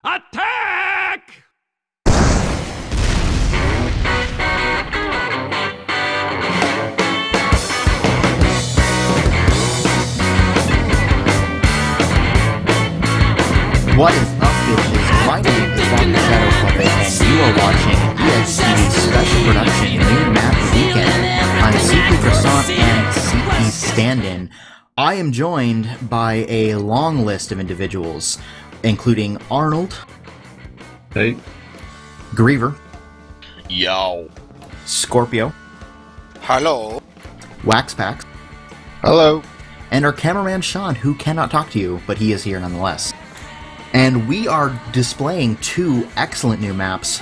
Attack! What is up, bitches? My name is eXtelevision, and you are watching eXtv's special production New Map Weekend. I'm Svfrey Croissant and Svfrey Standin. I am joined by a long list of individuals, including Arnold. Hey. Greaver. Yo. Scorpio. Hello. Waxpax. Hello. And our cameraman Sean, who cannot talk to you, but he is here nonetheless. And we are displaying two excellent new maps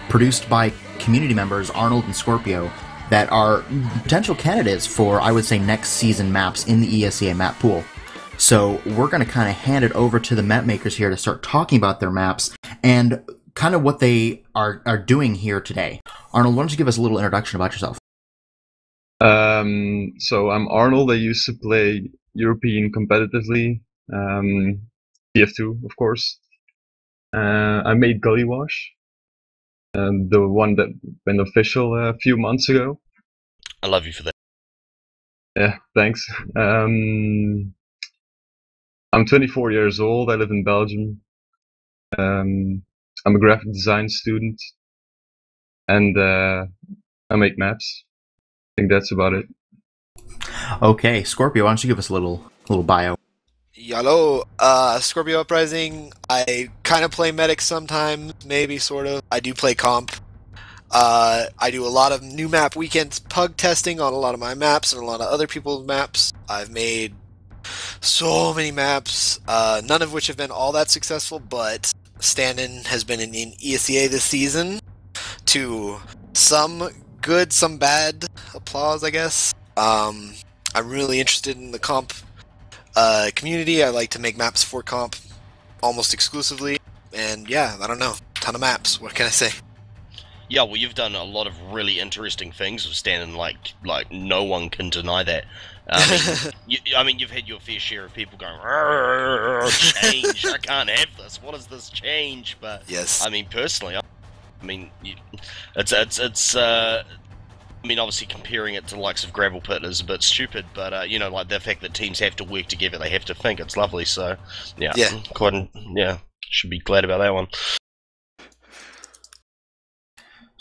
produced by community members Arnold and Scorpio that are potential candidates for, I would say, next season maps in the ESEA map pool. So we're going to kind of hand it over to the map makers here to start talking about their maps and kind of what they are doing here today. Arnold, why don't you give us a little introduction about yourself? So I'm Arnold. I used to play European competitively. TF2, of course. I made Gully Wash, the one that went official a few months ago. I love you for that. Yeah, thanks. I'm 24 years old. I live in Belgium. I'm a graphic design student, and I make maps. I think that's about it. Okay, Scorpio, why don't you give us a little bio? Hello, Scorpio Uprising. I kind of play medic sometimes, maybe, sort of. I do play comp. I do a lot of new map weekends pug testing on a lot of my maps and a lot of other people's maps. I've made so many maps, none of which have been all that successful, but Standin has been in ESEA this season to some good, some bad applause, I guess. I'm really interested in the comp community. I like to make maps for comp almost exclusively, and yeah, I don't know, ton of maps. What can I say? Yeah, well, you've done a lot of really interesting things with Standin, like no one can deny that. I mean, you've had your fair share of people going, change, I can't have this, what is this change? But, yes. I mean, personally, I mean, obviously comparing it to the likes of Gravel Pit is a bit stupid, but, you know, like the fact that teams have to work together, they have to think, it's lovely, so, yeah. Should be glad about that one.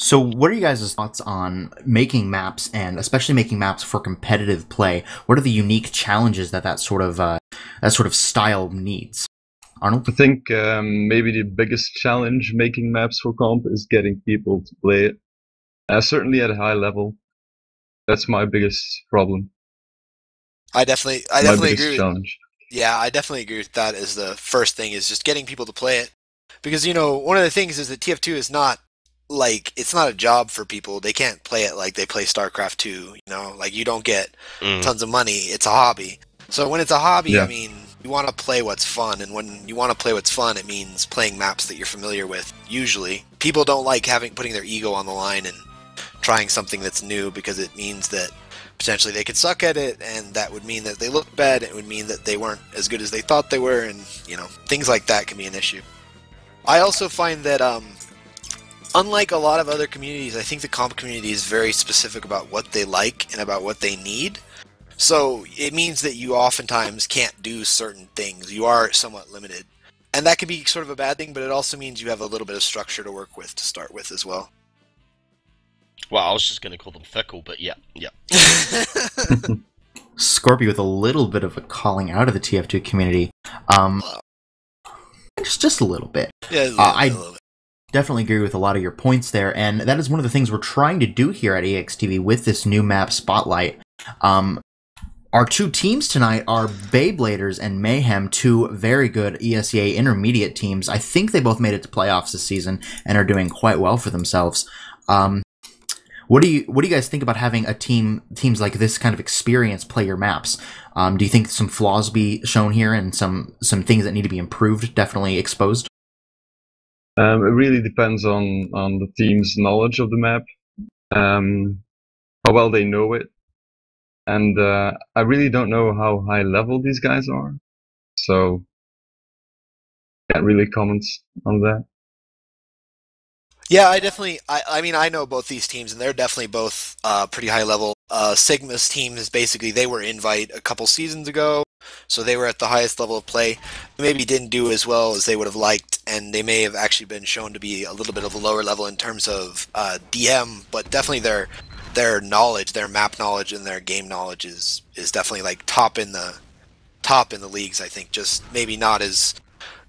So what are you guys' thoughts on making maps, and especially making maps for competitive play? What are the unique challenges that sort of style needs? Arnold? I think maybe the biggest challenge making maps for comp is getting people to play it. Certainly at a high level. That's my biggest problem. I definitely agree. Challenge. Yeah, I definitely agree with that. As the first thing is just getting people to play it, because you know one of the things is that TF2 is not like, it's not a job for people. They can't play it like they play StarCraft 2. You know, like you don't get tons of money. It's a hobby. So when it's a hobby, yeah. I mean, you want to play what's fun, and when you want to play what's fun, it means playing maps that you're familiar with. Usually, people don't like putting their ego on the line and trying something that's new, because it means that potentially they could suck at it, and that would mean that they look bad. It would mean that they weren't as good as they thought they were, and you know, things like that can be an issue. I also find that unlike a lot of other communities, I think the comp community is very specific about what they like and about what they need. So it means that you oftentimes can't do certain things. You are somewhat limited, and that can be sort of a bad thing, but it also means you have a little bit of structure to work with to start with as well. Well, I was just going to call them fickle, but yeah. Scorpio with a little bit of a calling out of the TF2 community. Just a little bit. Yeah, a little bit. Definitely agree with a lot of your points there, and that is one of the things we're trying to do here at eXtv with this new map spotlight. Our two teams tonight are BeyBladers and Mayhem, two very good ESEA intermediate teams. I think they both made it to playoffs this season and are doing quite well for themselves. What do you guys think about having teams like this kind of experience play your maps? Do you think some flaws be shown here and some things that need to be improved, definitely exposed? It really depends on the team's knowledge of the map, how well they know it, and I really don't know how high level these guys are. So can't really comment on that. Yeah, I mean, I know both these teams, and they're definitely both pretty high level. Sigma's team is basically, they were Invite a couple seasons ago, so they were at the highest level of play. They maybe didn't do as well as they would have liked, and they may have actually been shown to be a little bit of a lower level in terms of DM, but definitely their knowledge, their map knowledge, and their game knowledge is definitely like top in the leagues, I think. Just maybe not as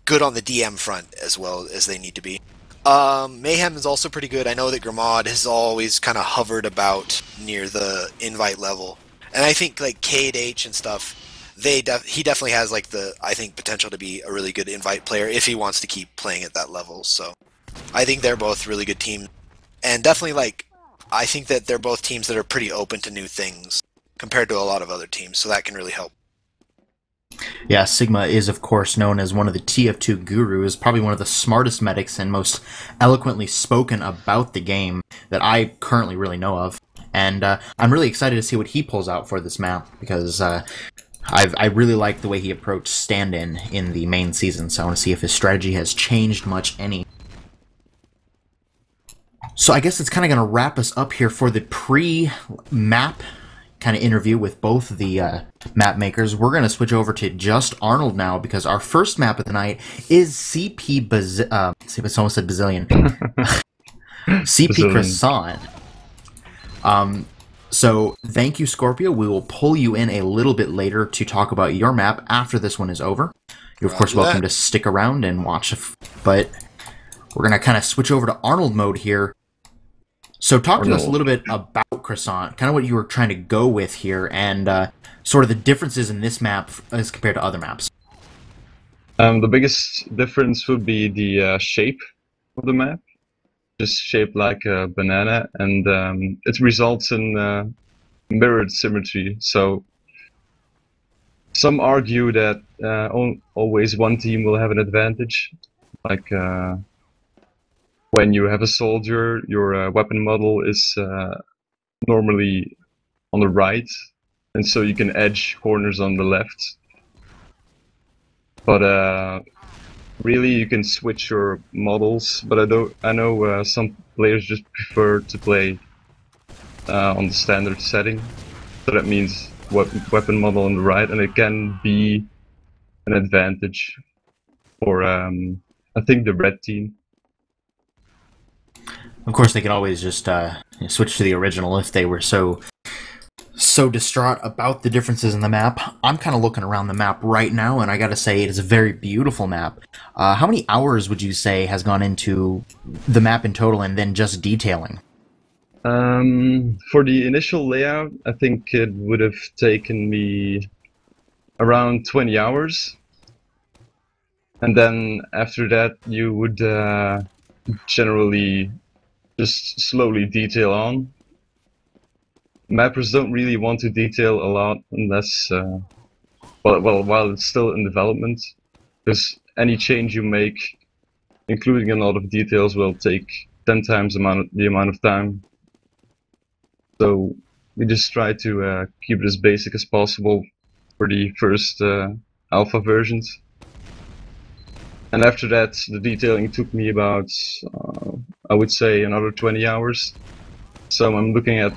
good on the DM front as well as they need to be. Mayhem is also pretty good. I know that Grimod has always kind of hovered about near the Invite level, and I think like Cade H and stuff, he definitely has like I think potential to be a really good Invite player if he wants to keep playing at that level. So I think they're both really good teams, and definitely like I think that they're both teams that are pretty open to new things compared to a lot of other teams, so that can really help. Yeah, Sigma is, of course, known as one of the TF2 gurus, probably one of the smartest medics and most eloquently spoken about the game that I currently really know of. And I'm really excited to see what he pulls out for this map, because I really like the way he approached Standin in the main season, so I want to see if his strategy has changed much any. So I guess it's kind of going to wrap us up here for the pre-map kind of interview with both the map makers. We're going to switch over to Just Arnold now, because our first map of the night is CP almost said Bazillion. CP Croissant. So thank you, Scorpio. We will pull you in a little bit later to talk about your map after this one is over. You're of course welcome to stick around and watch, but we're going to kind of switch over to Arnold mode here. So talk to us a little bit about Croissant, kind of what you were trying to go with here, and sort of the differences in this map as compared to other maps. The biggest difference would be the shape of the map, just shaped like a banana, and it results in mirrored symmetry. So some argue that always one team will have an advantage, like when you have a soldier, your weapon model is normally on the right, and so you can edge corners on the left. But really, you can switch your models. But I know some players just prefer to play on the standard setting. So that means weapon model on the right, and it can be an advantage for I think the red team. Of course, they could always just switch to the original if they were so distraught about the differences in the map. I'm kind of looking around the map right now, and I gotta say, it is a very beautiful map. How many hours would you say has gone into the map in total, and then just detailing? For the initial layout, I think it would have taken me around 20 hours. And then after that, you would generally just slowly detail on. Mappers don't really want to detail a lot unless, while it's still in development, because any change you make, including a lot of details, will take 10 times the amount of time. So we just try to keep it as basic as possible for the first alpha versions. And after that, the detailing took me about, I would say, another 20 hours. So I'm looking at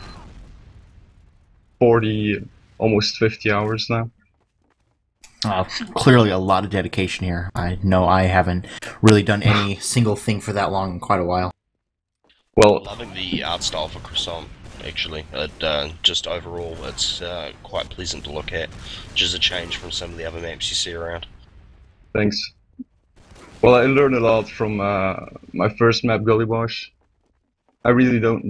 40, almost 50 hours now. Clearly a lot of dedication here. I know I haven't really done any single thing for that long in quite a while. Well, loving the art style for Croissant, actually. Just overall, it's quite pleasant to look at. Just a change from some of the other maps you see around. Thanks. Well, I learned a lot from my first map, Gully Wash. I really don't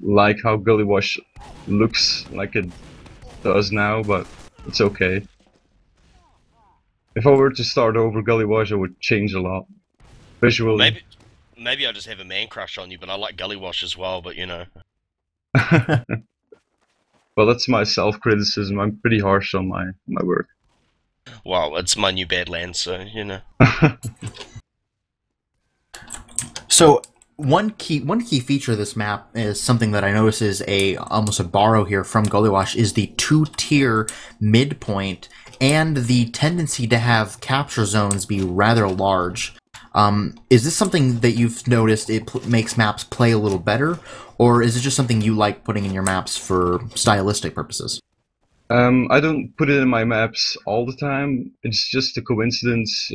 like how Gully Wash looks like it does now, but it's okay. If I were to start over Gully Wash, I would change a lot visually. Maybe I just have a man crush on you, but I like Gully Wash as well. But you know. Well, that's my self-criticism. I'm pretty harsh on my work. Well, it's my new Badlands, so, you know. So, one key feature of this map is something that I notice is almost a borrow here from Gullywash, is the 2-tier midpoint and the tendency to have capture zones be rather large. Is this something that you've noticed makes maps play a little better, or is it just something you like putting in your maps for stylistic purposes? I don't put it in my maps all the time. It's just a coincidence.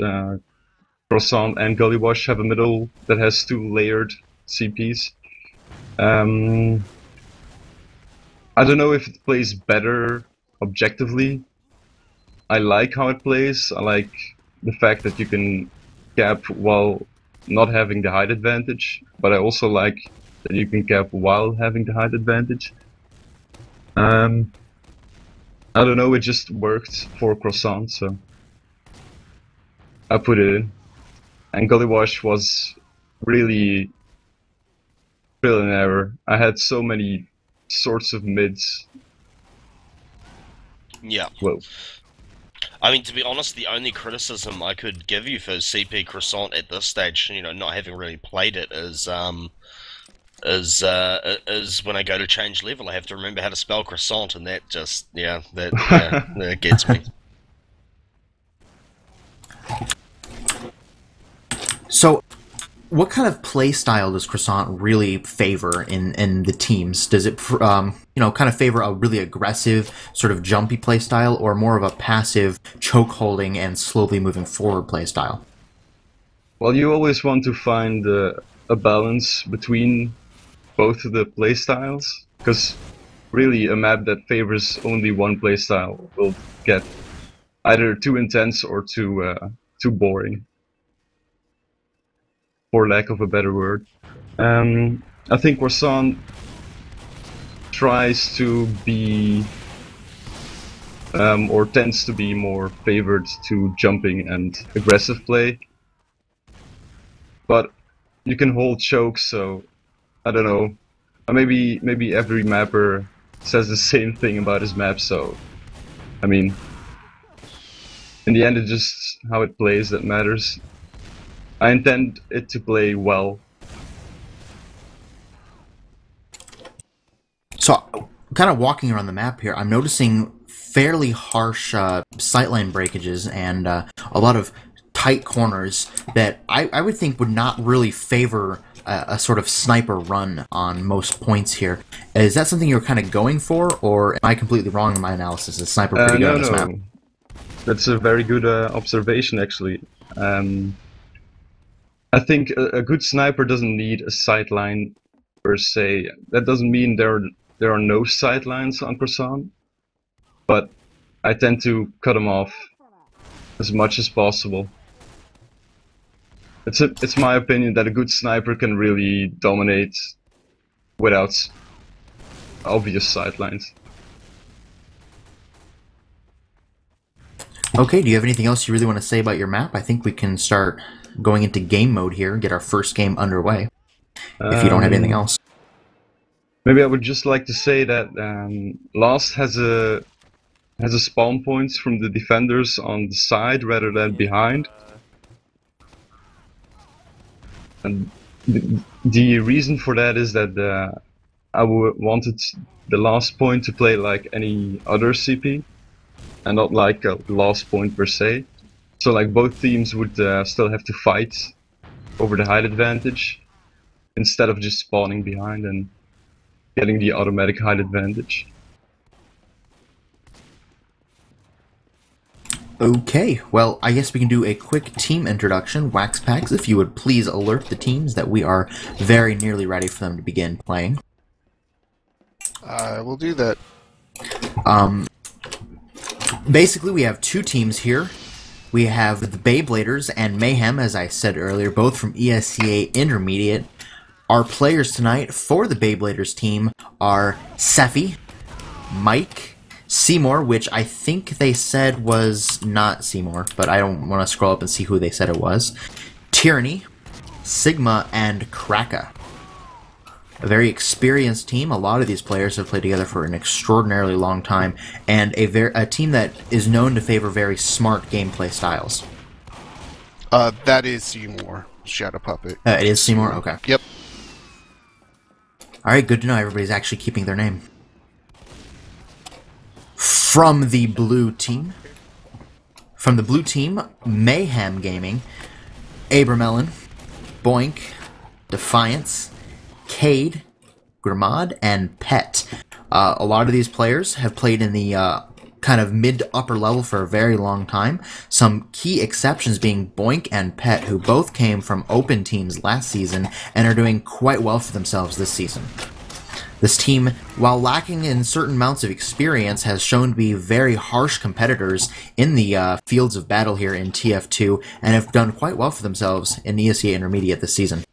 Croissant and Gullywash have a middle that has 2 layered CPs. I don't know if it plays better objectively. I like how it plays. I like the fact that you can cap while not having the height advantage, but I also like that you can cap while having the height advantage. I don't know, it just worked for Croissant, so I put it in. And Gullywash was really trial and error. I had so many sorts of mids. Yeah. Whoa. I mean, to be honest, the only criticism I could give you for CP Croissant at this stage, you know, not having really played it, is when I go to change level, I have to remember how to spell croissant, and that just, that gets me. So, what kind of play style does Croissant really favor in the teams? Does it, kind of favor a really aggressive, sort of jumpy play style, or more of a passive, choke-holding and slowly moving forward play style? Well, you always want to find a balance between both of the play styles, because really a map that favors only one play style will get either too intense or too boring, for lack of a better word. I think Croissant tries to be, or tends to be, more favored to jumping and aggressive play. But you can hold chokes, so I don't know. Maybe every mapper says the same thing about his map, so I mean, in the end it's just how it plays that matters. I intend it to play well. So, kind of walking around the map here, I'm noticing fairly harsh sightline breakages and a lot of tight corners that I would think would not really favor a sort of sniper run on most points here. Is that something you're kind of going for, or am I completely wrong in my analysis? Is sniper pretty good on this map? That's a very good observation, actually. I think a good sniper doesn't need a sightline per se. That doesn't mean there are no sightlines on Croissant, but I tend to cut them off as much as possible. It's my opinion that a good sniper can really dominate without obvious sightlines. Okay, do you have anything else you really want to say about your map? I think we can start going into game mode here and get our first game underway, if you don't have anything else. Maybe I would just like to say that Lost has a spawn points from the defenders on the side rather than behind. And the reason for that is that I wanted the last point to play like any other CP, and not like a last point per se. So like both teams would still have to fight over the height advantage, instead of just spawning behind and getting the automatic height advantage. Okay, well, I guess we can do a quick team introduction. Waxpacks, if you would please alert the teams that we are very nearly ready for them to begin playing. I will do that. Basically, we have two teams here. We have the BeyBladers and Mayhem, as I said earlier, both from ESCA Intermediate. Our players tonight for the BeyBladers team are Svfrey, Mike, Seymour, which I think they said was not Seymour, but I don't want to scroll up and see who they said it was, Tyranny, Sigma, and Kraka. A very experienced team. A lot of these players have played together for an extraordinarily long time, and a team that is known to favor very smart gameplay styles. That is Seymour, ShadowPuppet. It is Seymour? Okay. Yep. Alright, good to know everybody's actually keeping their name. From the blue team, Mayhem Gaming, Abramelon, Boink, Defiance, Cade, Grimad, and Pet. A lot of these players have played in the kind of mid to upper level for a very long time. Some key exceptions being Boink and Pet, who both came from open teams last season and are doing quite well for themselves this season. This team, while lacking in certain amounts of experience, has shown to be very harsh competitors in the fields of battle here in TF2 and have done quite well for themselves in ESEA Intermediate this season.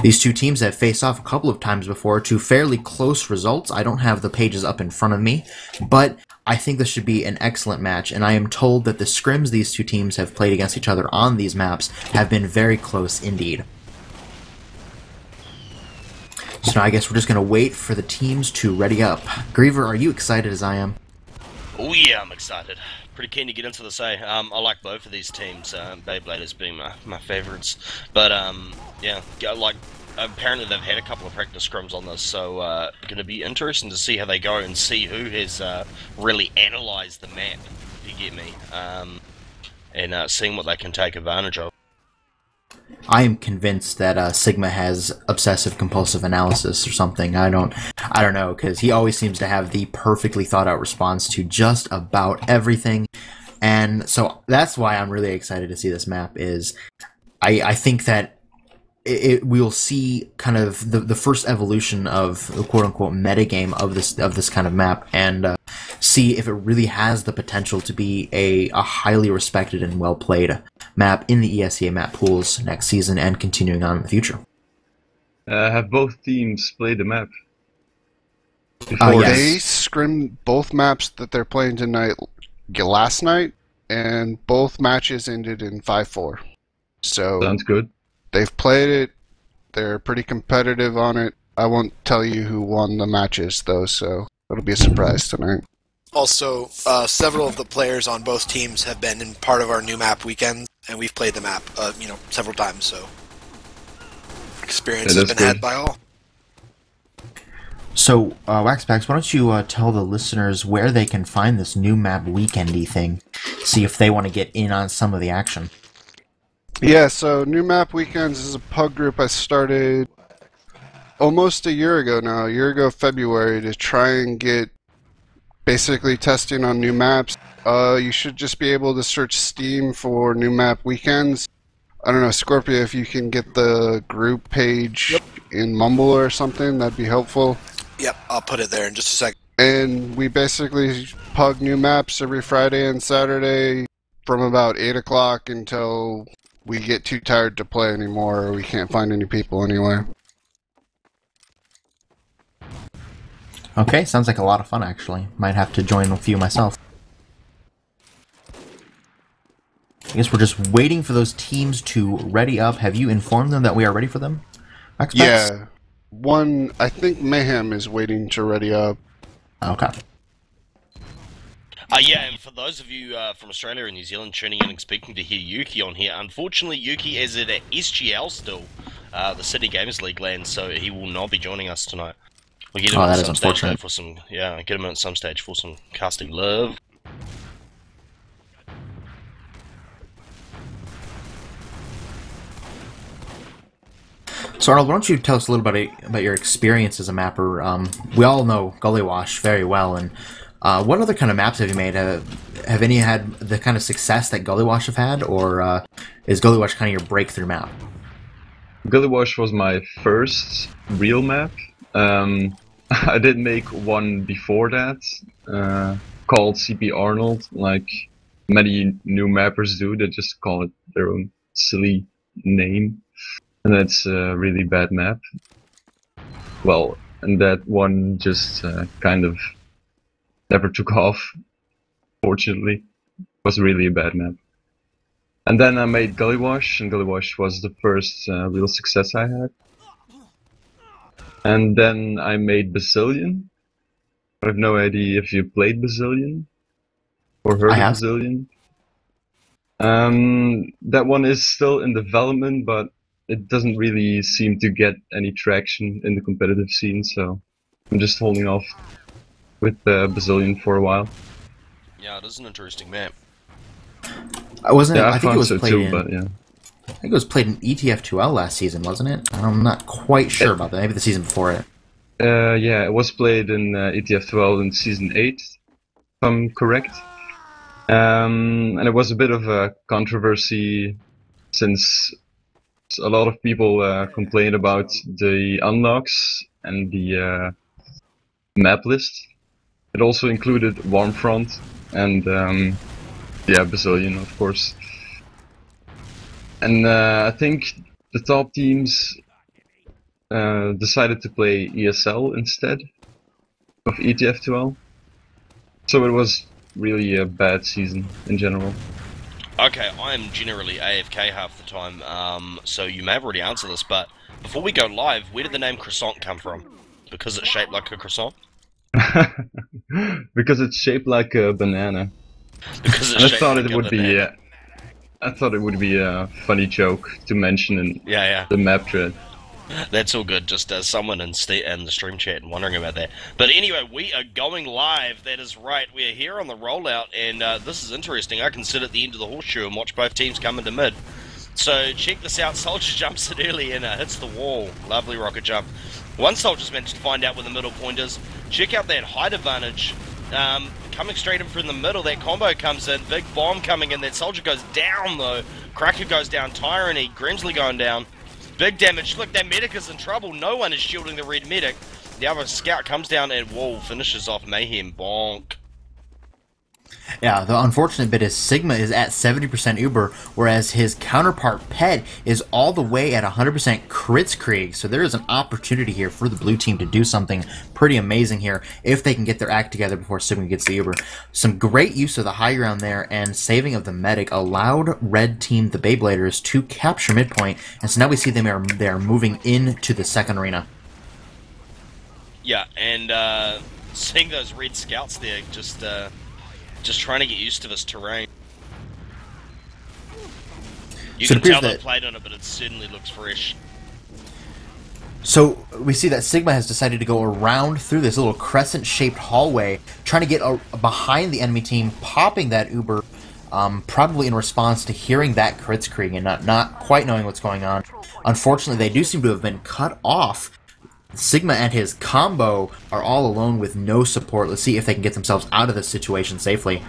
These two teams have faced off a couple of times before to fairly close results. I don't have the pages up in front of me, but I think this should be an excellent match, and I am told that the scrims these two teams have played against each other on these maps have been very close indeed. So now I guess we're just going to wait for the teams to ready up. Greaver, are you excited as I am? Oh yeah, I'm excited. Pretty keen to get into this, eh? I like both of these teams, BeyBladers being my favourites. But, yeah, like, apparently they've had a couple of practice scrims on this, so going to be interesting to see how they go and see who has really analysed the map, if you get me, and seeing what they can take advantage of. I am convinced that Sigma has obsessive-compulsive analysis or something. I don't know, because he always seems to have the perfectly thought-out response to just about everything, and so that's why I'm really excited to see this map. I think that we'll see kind of the first evolution of the quote-unquote metagame of this kind of map, and see if it really has the potential to be a highly respected and well-played map in the ESEA map pools next season and continuing on in the future. Have both teams played the map? Yes. They scrimmed both maps that they're playing tonight last night, and both matches ended in 5-4. So Sounds good. they've played it. They're pretty competitive on it. I won't tell you who won the matches, though, so it'll be a surprise tonight. Also, several of the players on both teams have been in part of our new map weekend, and we've played the map, several times. So experience has been had by all. So, Waxpacks, why don't you tell the listeners where they can find this new map weekendy thing? See if they want to get in on some of the action. Yeah, so New Map Weekends is a pug group I started almost a year ago now, February, to try and get basically testing on new maps. You should just be able to search Steam for New Map Weekends. I don't know, Scorpio, if you can get the group page in Mumble or something, that'd be helpful. Yep, I'll put it there in just a second. And we basically pug new maps every Friday and Saturday from about 8 o'clock until we get too tired to play anymore, or we can't find any people anywhere. Okay, sounds like a lot of fun, actually. Might have to join a few myself. I guess we're just waiting for those teams to ready up. Have you informed them that we are ready for them? Xbox? Yeah. I think Mayhem is waiting to ready up. Okay. Yeah, and for those of you from Australia and New Zealand tuning in and speaking to hear Yuki on here, unfortunately Yuki is at SGL still, the City Gamers League land, so he will not be joining us tonight. We'll get him at some stage though, get him at some stage for some casting love. So Arnold, why don't you tell us a little bit about your experience as a mapper? We all know Gullywash very well, and what other kind of maps have you made? Have any had the kind of success that Gullywash have had, or is Gullywash kind of your breakthrough map? Gullywash was my first real map. I did make one before that, called CP Arnold, like many new mappers do. They just call it their own silly name. And that's a really bad map. Well, and that one just kind of never took off, fortunately. It was really a bad map. And then I made Gullywash, and Gullywash was the first real success I had. And then I made Basilian. I have no idea if you played Basilian or heard of Basilian. That one is still in development, but it doesn't really seem to get any traction in the competitive scene, so I'm just holding off with Bazillion for a while. Yeah, it is an interesting map. I think it found was so played too, in. but yeah. I think it was played in ETF2L last season, wasn't it? I'm not quite sure about that. Maybe the season before it. Yeah, it was played in ETF12 in Season 8, if I'm correct. And it was a bit of a controversy since a lot of people complained about the unlocks and the map list. It also included Warmfront and Bazillion, of course. And I think the top teams decided to play ESL instead of ETF2L. So it was really a bad season in general. Okay, I am generally AFK half the time, so you may have already answered this, but before we go live, where did the name Croissant come from? Because it's shaped like a croissant? Because it's shaped like a banana. Because it's I shaped thought like it would be I thought it would be a funny joke to mention in the map thread. That's all good, just as someone in the stream chat and wondering about that. But anyway, we are going live, that is right. We are here on the rollout, and this is interesting. I can sit at the end of the horseshoe and watch both teams come into mid. So check this out, Soldier jumps it early and hits the wall. Lovely rocket jump. One Soldier's managed to find out where the middle point is. Check out that height advantage. Coming straight in from the middle, that combo comes in. Big bomb coming in, that Soldier goes down though. Cracker goes down, Tyranny, Grimsley going down. Big damage. Look, that medic is in trouble. No one is shielding the red medic. The other scout comes down and, whoa, finishes off Mayhem. Bonk. Yeah, the unfortunate bit is Sigma is at 70% Uber, whereas his counterpart Pet is all the way at 100% Kritzkrieg. So there is an opportunity here for the blue team to do something pretty amazing here if they can get their act together before Sigma gets the Uber. Some great use of the high ground there and saving of the medic allowed red team, the BeyBladers, to capture midpoint. And so now we see them they're moving into the second arena. Yeah, and seeing those red scouts there, just trying to get used to this terrain. You can tell they played on it, but it certainly looks fresh. So we see that Sigma has decided to go around through this little crescent-shaped hallway, trying to get behind the enemy team, popping that Uber, probably in response to hearing that Kritzkrieg and not quite knowing what's going on. Unfortunately, they do seem to have been cut off. Sigma and his combo are all alone with no support. Let's see if they can get themselves out of this situation safely.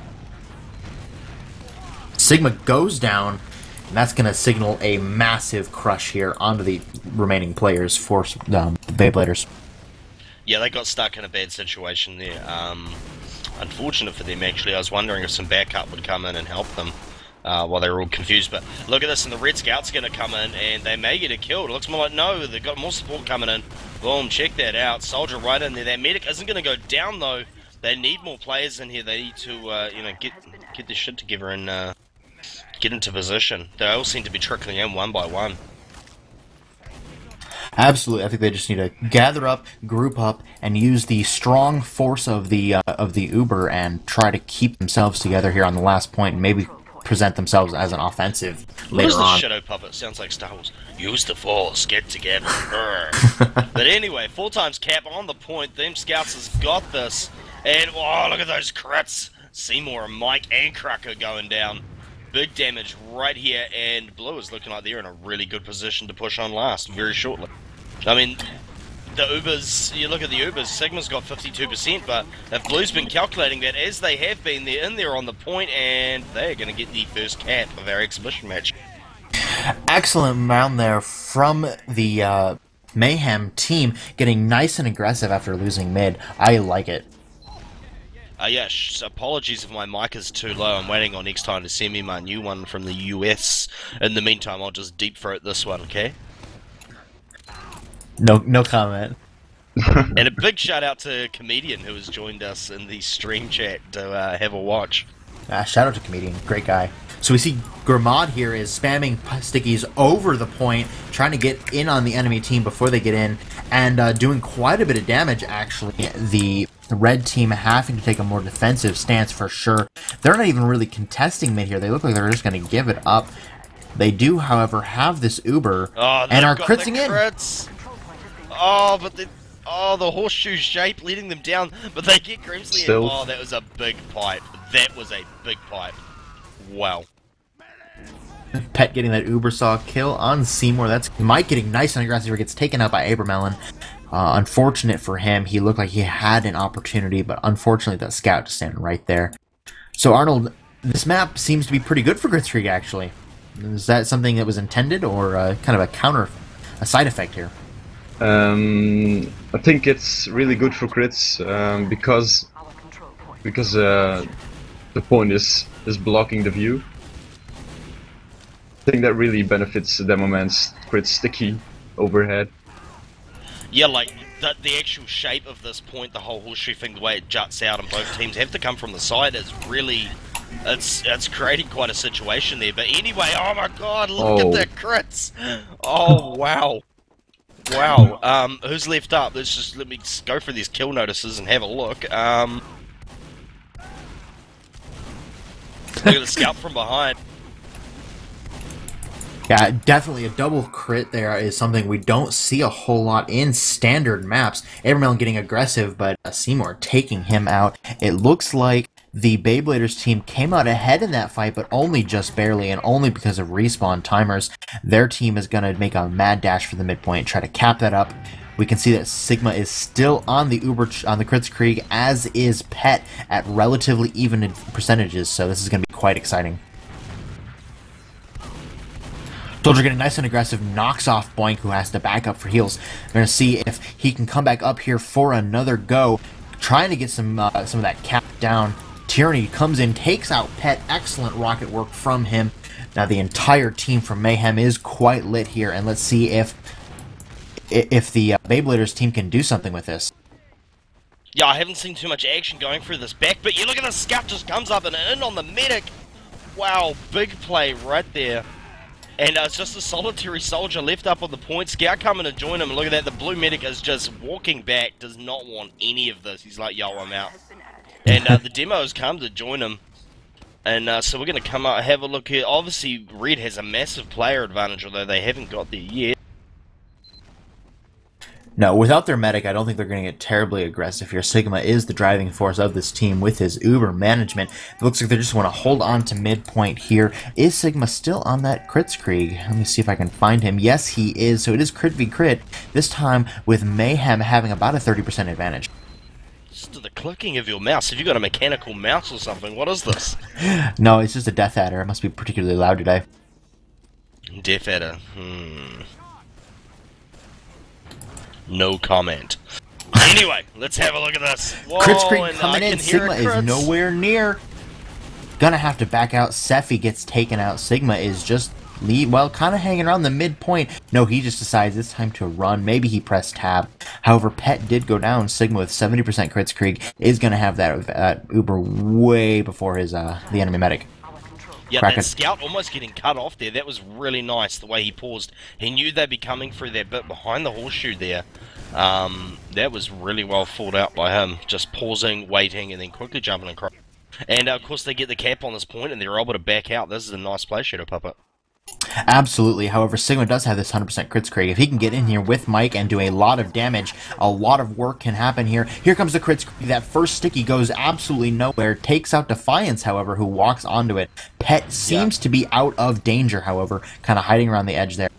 Sigma goes down, and that's going to signal a massive crush here onto the remaining players for the BeyBladers. Yeah, they got stuck in a bad situation there. Unfortunate for them, actually. I was wondering if some backup would come in and help them while they were all confused. But look at this, and the Red Scout's going to come in, and they may get it killed. It looks more like, no, they've got more support coming in. Boom, check that out. Soldier right in there. That medic isn't going to go down, though. They need more players in here. They need to, get their shit together and get into position. They all seem to be trickling in one by one. Absolutely, I think they just need to gather up, group up, and use the strong force of the Uber and try to keep themselves together here on the last point, and maybe present themselves as an offensive later on. What is the shadow puppet? Sounds like Star Wars. Use the force, get together. But anyway, 4 times cap on the point. Them scouts has got this. And, oh, look at those crits. Seymour, Mike, and Cracker going down. Big damage right here, and Blue is looking like they're in a really good position to push on last very shortly. I mean, the Ubers, you look at the Ubers, Sigma's got 52%, but if Blue's been calculating that as they have been, they're in there on the point, and they're going to get the first cap of our exhibition match. Excellent round there from the Mayhem team, getting nice and aggressive after losing mid. I like it. Yes, apologies if my mic is too low. I'm waiting on next time to send me my new one from the US. In the meantime, I'll just deep throat this one, okay? No comment. And a big shout out to Comedian who has joined us in the stream chat to have a watch. Shout out to Comedian, great guy. So we see Grimad here is spamming stickies over the point, trying to get in on the enemy team before they get in, and doing quite a bit of damage, actually. The red team having to take a more defensive stance for sure. They're not even really contesting mid here. They look like they're just going to give it up. They do, however, have this Uber Oh, and are got critzing the in. crits. Oh, but the horseshoe shape leading them down, but they get Grimsley in. Still. Oh, that was a big pipe. That was a big pipe. Wow. Pet getting that Uber saw kill on Seymour. That's Mike getting nice and aggressive. He gets taken out by Abermelon. Unfortunate for him. He looked like he had an opportunity, but unfortunately that scout just standing right there. So Arnold, this map seems to be pretty good for Gritzkrieg, actually. Is that something that was intended, or kind of a side effect here? I think it's really good for crits because the point is blocking the view. I think that really benefits the Demoman's crit sticky overhead. Yeah, like the actual shape of this point, the whole horseshoe thing, the way it juts out, and both teams have to come from the side is really, it's creating quite a situation there. But anyway, oh my god, look at the crits! Oh wow, wow. Who's left up? Let me go through these kill notices and have a look. Look at the scout from behind. Yeah, definitely a double crit there is something we don't see a whole lot in standard maps. Abermelon getting aggressive, but Seymour taking him out. It looks like the BeyBladers team came out ahead in that fight, but only just barely, and only because of respawn timers. Their team is going to make a mad dash for the midpoint, try to cap that up. We can see that Sigma is still on the Kritzkrieg, as is Pet, at relatively even percentages, so this is going to be quite exciting. Soldier getting nice and aggressive, knocks off Boink, who has to back up for heals. We're going to see if he can come back up here for another go, trying to get some of that cap down. Tyranny comes in, takes out Pet. Excellent rocket work from him. Now the entire team from Mayhem is quite lit here, and let's see if the BeyBladers team can do something with this. Yeah, I haven't seen too much action going through this back, but you look at the scout just comes up and in on the medic. Wow, big play right there. And it's just a solitary soldier left up on the point. Scout coming to join him. Look at that. The blue medic is just walking back. Does not want any of this. He's like, yo, I'm out. And the demo has come to join him. And so we're going to come out and have a look here. Obviously, Red has a massive player advantage, although they haven't got there yet. No, without their medic, I don't think they're going to get terribly aggressive here. Sigma is the driving force of this team with his Uber management. It looks like they just want to hold on to midpoint here. Is Sigma still on that Kritzkrieg? Let me see if I can find him. Yes, he is. So it is crit v crit, this time with Mayhem having about a 30% advantage. Just to the clicking of your mouse. Have you got a mechanical mouse or something? What is this? No, it's just a Death Adder. It must be particularly loud today. Death Adder. No comment. Anyway, let's have a look at this. Kritzkrieg coming in. Sigma is nowhere near. Gonna have to back out. Svfrey gets taken out. Sigma is just kind of hanging around the midpoint. No, he just decides it's time to run. Maybe he pressed tab. However, Pet did go down. Sigma with 70% Kritzkrieg is gonna have that Uber way before his the enemy medic. Yeah, that scout almost getting cut off there. That was really nice, the way he paused. He knew they'd be coming through that bit behind the horseshoe there. That was really well thought out by him. Just pausing, waiting, and then quickly jumping across. And, of course, they get the cap on this point, and they're able to back out. This is a nice play, DrShdwPuppet. Absolutely. However, Sigma does have this 100% Kritzkrieg. If he can get in here with Mike and do a lot of damage, a lot of work can happen here. Here comes the Kritzkrieg. That first sticky goes absolutely nowhere. Takes out Defiance, however, who walks onto it. Pet seems to be out of danger, however, kind of hiding around the edge there.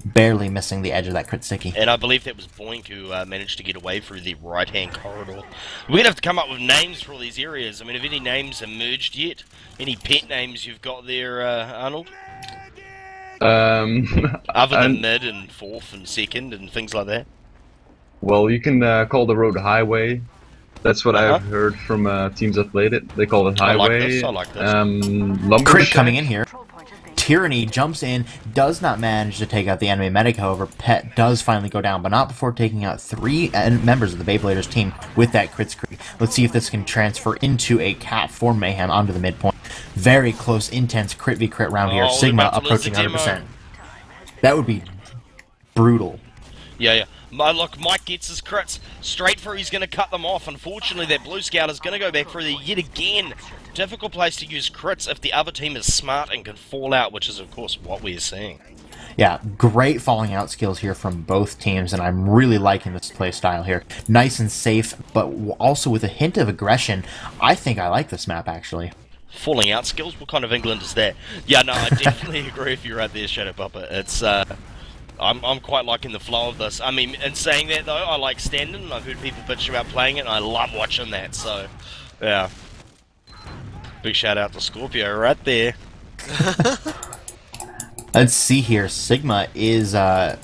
Barely missing the edge of that crit sticky. And I believe that was Boink who managed to get away through the right-hand corridor. We're going to have to come up with names for all these areas. I mean, have any names emerged yet? Any pet names you've got there, Arnold? Other than mid and fourth and second and things like that? Well, you can call the road highway. That's what I've heard from teams that played it. They call it highway. I like this. Crit coming in here. Tyranny jumps in, does not manage to take out the enemy medic, however, Pet does finally go down, but not before taking out 3 members of the BeyBladers team with that Kritzkrieg. Let's see if this can transfer into a cap for Mayhem onto the midpoint. Very close, intense crit v crit round here. Sigma approaching 100%. That would be brutal. Yeah. Look, Mike gets his crits. Straight through, he's going to cut them off. Unfortunately, that Blue Scout is going to go back through there yet again. Difficult place to use crits if the other team is smart and can fall out, which is, of course, what we're seeing. Yeah, great falling out skills here from both teams, and I'm really liking this play style here. Nice and safe, but also with a hint of aggression. I think I like this map, actually. Falling out skills? What kind of England is that? Yeah, no, I definitely agree with you right there, ShadwPuppet. It's, I'm quite liking the flow of this. I mean, in saying that, though, I like Standin, and I've heard people bitch about playing it, and I love watching that, so, yeah. Big shout out to Scorpio right there. Let's see here. Sigma is a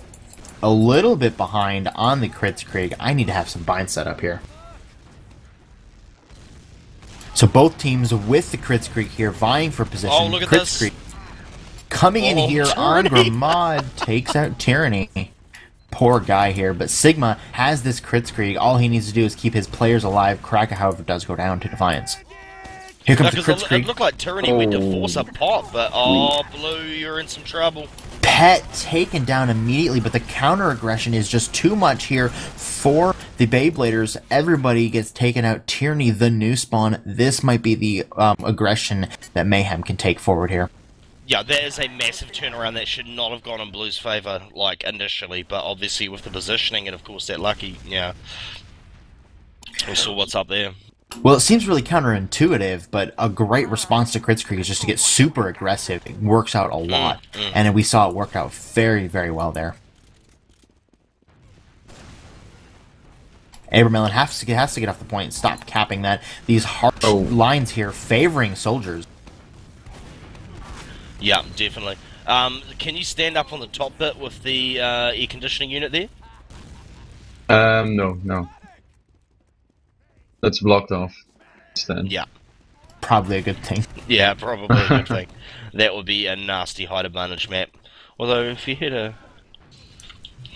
little bit behind on the Kritzkrieg. I need to have some bind set up here. So both teams with the Kritzkrieg here vying for position. Oh, look at this. Coming in here on Gramad takes out Tyranny. Poor guy here, but Sigma has this Kritzkrieg. All he needs to do is keep his players alive. Kraka, however, does go down to Defiance. Here comes the Kritzkrieg. It looked like Tyranny went to force a pop, but Blue, you're in some trouble. Pet taken down immediately, but the counter aggression is just too much here for the BeyBladers. Everybody gets taken out. Tyranny, the new spawn. This might be the aggression that Mayhem can take forward here. Yeah, that is a massive turnaround that should not have gone in Blue's favour, like, initially, but obviously with the positioning and, of course, that lucky, yeah. We saw what's up there. Well, it seems really counterintuitive, but a great response to Kritzkrieg is just to get super aggressive. It works out a lot, and we saw it work out very, very well there. Abramelin has to get off the point and stop capping that. These harsh lines here favoring soldiers. Yeah, definitely. Can you stand up on the top bit with the air conditioning unit there? No. That's blocked off. Stand. Yeah. Probably a good thing. Yeah, probably a good thing. That would be a nasty height advantage map. Although, if you hit a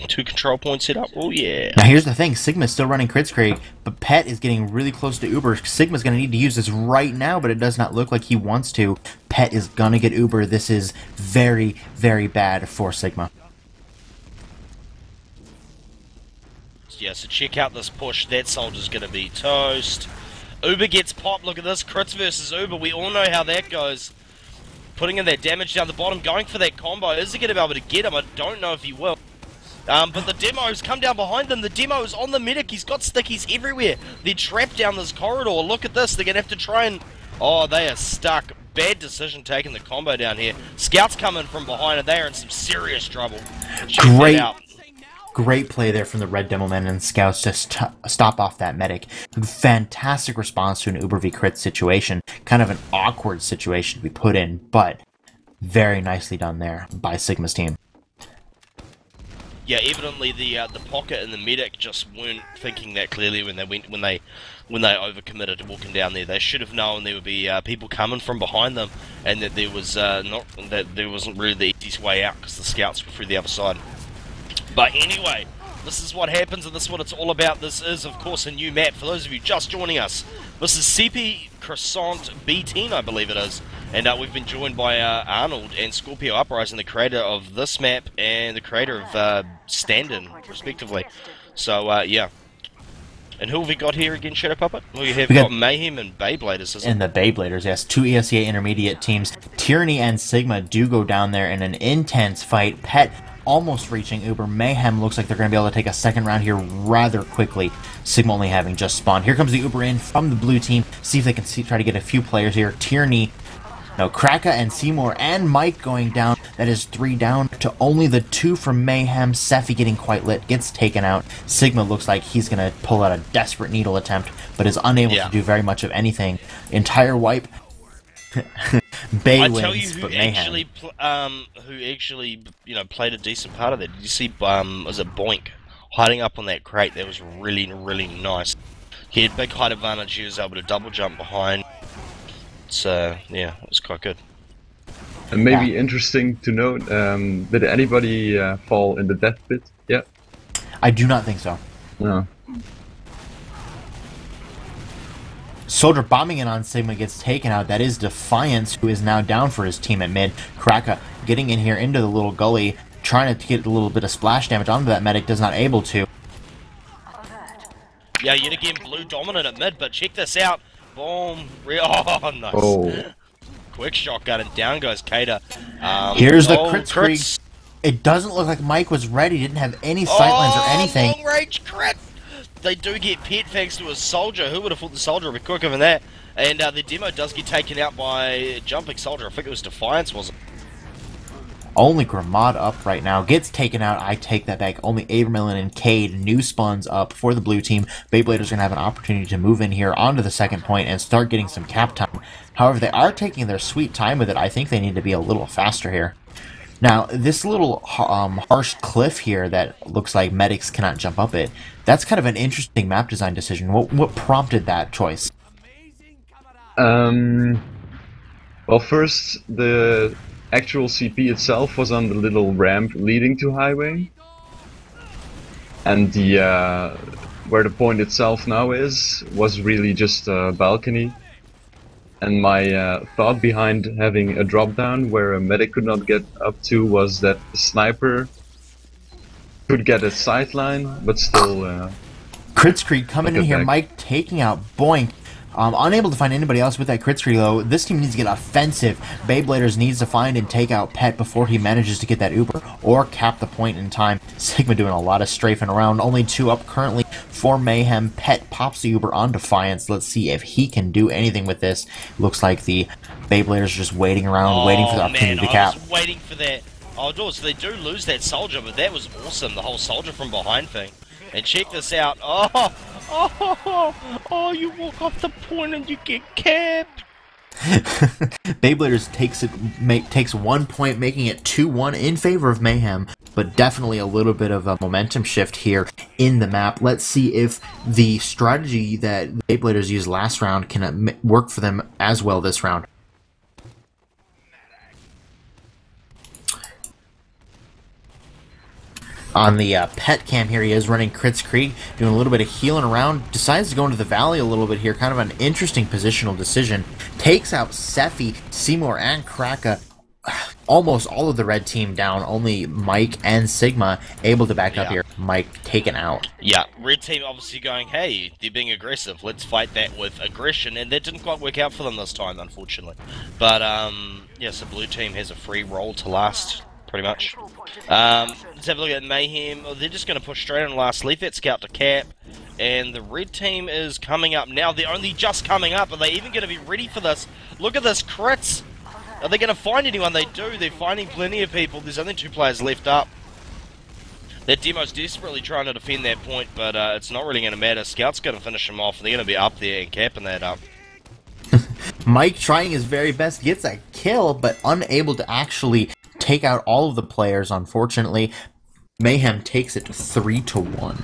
2 control point setup, oh yeah. Now here's the thing, Sigma's still running Kritzkrieg, but Pet is getting really close to Uber. Sigma's going to need to use this right now, but it does not look like he wants to. Pet is going to get Uber. This is very, very bad for Sigma. Yeah, so check out this push. That soldier's going to be toast. Uber gets popped. Look at this. Crits versus Uber. We all know how that goes. Putting in that damage down the bottom. Going for that combo. Is he going to be able to get him? I don't know if he will. But the demo's come down behind them. The demo's on the medic. He's got stickies everywhere. They're trapped down this corridor. Look at this. They're going to have to try and... Oh, they are stuck. Bad decision taking the combo down here. Scouts coming from behind and they are in some serious trouble. Great play there from the Red Demomen and Scouts to stop off that medic. Fantastic response to an Uber v Crit situation. Kind of an awkward situation to be put in, but very nicely done there by Sigma's team. Yeah, evidently the pocket and the medic just weren't thinking that clearly when they overcommitted to walking down there. They should have known there would be people coming from behind them, and that there wasn't really the easiest way out because the scouts were through the other side. But anyway, this is what happens, and this is what it's all about. This is, of course, a new map. For those of you just joining us, this is CP Croissant B10, I believe it is. And we've been joined by Arnold and Scorpio Uprising, the creator of this map and the creator of Standin, respectively. So, yeah. And who have we got here again, ShadwPuppet? We have got Mayhem and BeyBladers, isn't it? And the BeyBladers, yes. 2 ESEA intermediate teams. Tyranny and Sigma do go down there in an intense fight. Pet almost reaching Uber. Mayhem looks like they're going to be able to take a second round here rather quickly. Sigma only having just spawned. Here comes the Uber in from the blue team. See if they can try to get a few players here. Tyranny, no, Kraka and Seymour and Mike going down. That is 3 down to only the 2 from Mayhem. Svfrey getting quite lit, gets taken out. Sigma looks like he's going to pull out a desperate needle attempt, but is unable to do very much of anything. Entire wipe. Bay wins, tell you but Mayhem. Who actually, played a decent part of that. Did you see, was it Boink hiding up on that crate? That was really, really nice. He had big height advantage. He was able to double jump behind. So yeah, it was quite good. And maybe interesting to note, did anybody fall in the death pit yet? I do not think so. No. Soldier bombing in on Sigma gets taken out. That is Defiance, who is now down for his team at mid. Kraka getting in here into the little gully, trying to get a little bit of splash damage onto that medic, does not able to. Yeah, yet again, blue dominant at mid, but check this out. Boom. Oh, nice. Oh. Quick shotgun, and down goes Kater. Here's the crits. Kritzkrieg. It doesn't look like Mike was ready. Didn't have any sightlines or anything. Long range crit. They do get pet thanks to a soldier. Who would have thought the soldier would be quicker than that? And the demo does get taken out by jumping soldier. I think it was Defiance, wasn't it? Only Gramad up right now. Gets taken out. I take that back. Only Avermelon and Cade. New spawns up for the blue team. BeyBladers are going to have an opportunity to move in here onto the second point and start getting some cap time. However, they are taking their sweet time with it. I think they need to be a little faster here. Now, this little harsh cliff here that looks like medics cannot jump up it, that's kind of an interesting map design decision. What prompted that choice? Well, first, the actual CP itself was on the little ramp leading to highway. And the where the point itself now is was really just a balcony. And my thought behind having a drop down where a medic could not get up to was that the sniper could get a sightline, but still. Kritzkrieg coming in here, back. Mike taking out Boink. Unable to find anybody else with that Kritzkrieg though. This team needs to get offensive. BeyBladers needs to find and take out Pet before he manages to get that Uber or cap the point in time. Sigma doing a lot of strafing around. Only 2 up currently for Mayhem. Pet pops the Uber on Defiance. Let's see if he can do anything with this. Looks like the BeyBladers are just waiting around, waiting for the opportunity to cap. I was waiting for that. Oh, so they do lose that soldier, but that was awesome. The whole soldier from behind thing. And check this out. Oh, you walk off the point and you get capped. BeyBladers takes 1 point, making it 2-1 in favor of Mayhem, but definitely a little bit of a momentum shift here in the map. Let's see if the strategy that BeyBladers used last round can work for them as well this round. On the pet cam here, he is running Kritzkrieg, doing a little bit of healing around, decides to go into the valley a little bit here, kind of an interesting positional decision. Takes out Svfrey, Seymour, and Kraka. Almost all of the red team down, only Mike and Sigma able to back up here. Mike taken out. Yeah, red team obviously going, hey, they're being aggressive, let's fight that with aggression, and that didn't quite work out for them this time, unfortunately. But, yeah, so blue team has a free roll to last, pretty much. Let's have a look at Mayhem. Oh, they're just going to push straight on last. Leave that scout to cap. And the red team is coming up now. They're only just coming up. Are they even going to be ready for this? Look at this crits. Are they going to find anyone? They do. They're finding plenty of people. There's only 2 players left up. That demo's desperately trying to defend that point, but it's not really going to matter. Scout's going to finish them off. They're going to be up there and capping that up. Mike trying his very best, gets a kill, but unable to actually take out all of the players, unfortunately. Mayhem takes it 3-1.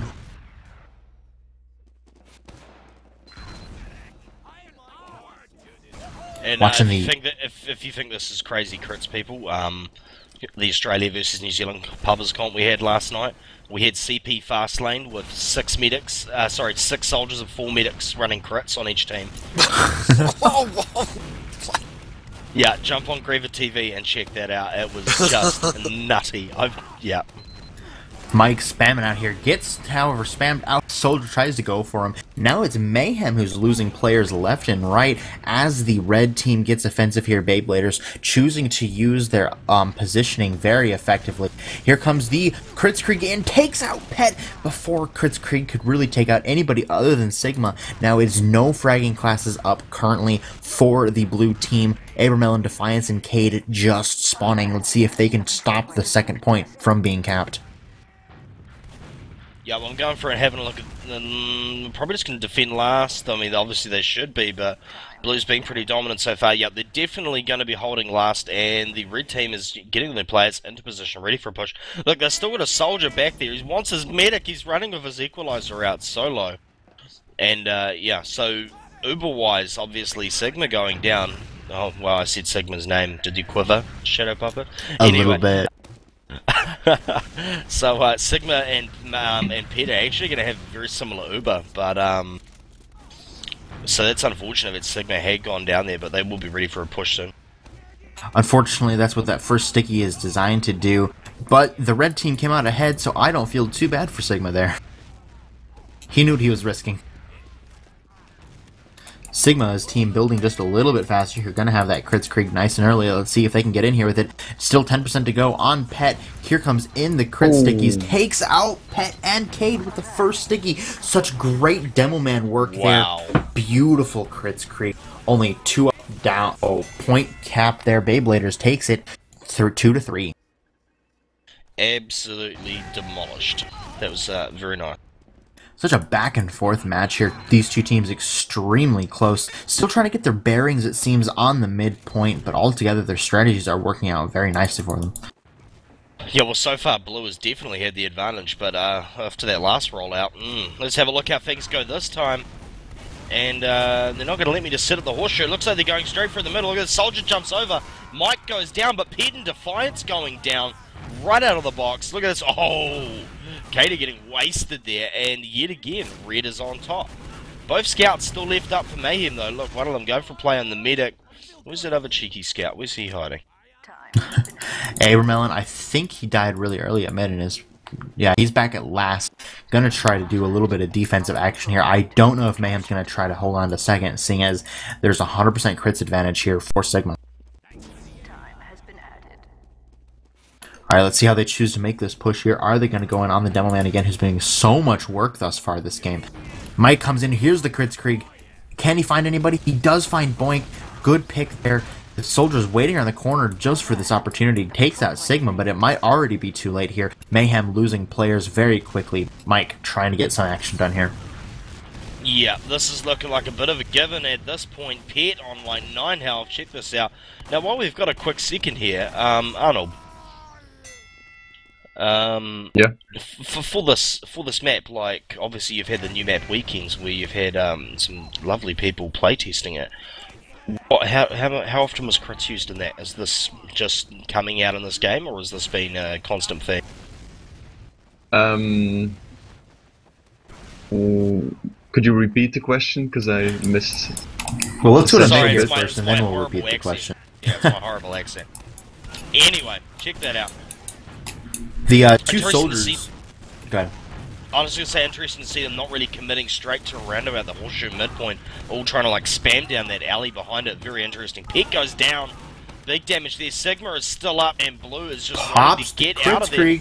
And Watching if you think this is crazy crits, people, the Australia versus New Zealand pubbers comp we had last night, we had CP fast lane with 6 medics, 6 soldiers and 4 medics running crits on each team. Yeah, jump on Greaver TV and check that out. It was just nutty. Yeah. Mike spamming out here, gets, however, spammed out. Soldier tries to go for him. Now it's Mayhem who's losing players left and right as the red team gets offensive here. BeyBladers choosing to use their positioning very effectively. Here comes the Kritzkrieg and takes out Pet before Kritzkrieg could really take out anybody other than Sigma. Now it's no fragging classes up currently for the blue team. Avermelon, Defiance, and Cade just spawning. Let's see if they can stop the second point from being capped. Yeah, well, I'm going for it, having a look at them. Probably just going to defend last. I mean, obviously they should be, but Blue's been pretty dominant so far. Yeah, they're definitely going to be holding last, and the red team is getting their players into position, ready for a push. Look, they've still got a soldier back there. He wants his medic. He's running with his equalizer out solo. And, yeah, so Uber-wise, obviously, Sigma going down. Oh, well, I said Sigma's name. Did you quiver, Shadowpuppet? A little bit. So Sigma and Pet are actually going to have very similar Uber, but so that's unfortunate that Sigma had gone down there, but they will be ready for a push soon. Unfortunately, that's what that first sticky is designed to do, but the red team came out ahead, so I don't feel too bad for Sigma there. He knew what he was risking. Sigma's team building just a little bit faster. You're going to have that Crits Creek nice and early. Let's see if they can get in here with it. Still 10% to go on Pet. Here comes in the crit stickies. Takes out Pet and Cade with the first sticky. Such great demo man work there. Beautiful Crits Creek. Only 2 up, down. Oh, point cap there. BeyBladers takes it through 2-3. Absolutely demolished. That was very nice. Such a back and forth match here. These two teams extremely close. Still trying to get their bearings, it seems, on the midpoint, but altogether their strategies are working out very nicely for them. Yeah, well, so far Blue has definitely had the advantage, but after that last rollout, let's have a look how things go this time. And they're not going to let me just sit at the horseshoe. It looks like they're going straight for the middle. Look at the Soldier jumps over. Mike goes down, but Pete and Defiance going down right out of the box. Look at this. Oh, Kater getting wasted there, and yet again, Red is on top. Both scouts still left up for Mayhem, though. Look, one of them going for a play on the medic. Where's that other cheeky scout? Where's he hiding? Abramelon, I think he died really early at mid and is... Yeah, he's back at last. Gonna try to do a little bit of defensive action here. I don't know if Mayhem's gonna try to hold on to second, seeing as there's 100% crits advantage here for Sigma. Alright, let's see how they choose to make this push here. Are they going to go in on the Demo Man again, who's doing so much work thus far this game? Mike comes in. Here's the Crits Krieg. Can he find anybody? He does find Boink. Good pick there. The Soldier's waiting around the corner just for this opportunity. Takes out Sigma, but it might already be too late here. Mayhem losing players very quickly. Mike trying to get some action done here. Yeah, this is looking like a bit of a given at this point. Pet on like 9 health. Check this out. Now, while we've got a quick second here, Arnold. Yeah. For this map, like obviously you've had the new map weekends where you've had some lovely people playtesting it. How often was crits used in that? Is this just coming out in this game, or has this been a constant thing? Could you repeat the question, because I missed? Well, let's go to Sorry, Megan first, and then we'll repeat the question. Yeah, it's my horrible accent. Anyway, check that out. The two soldiers. Go ahead. I was going to say, interesting to see them not really committing straight to a roundabout, the horseshoe midpoint, all trying to like spam down that alley behind it. Very interesting. Pete goes down. Big damage there. Sigma is still up, and Blue is just wanting to get out of there.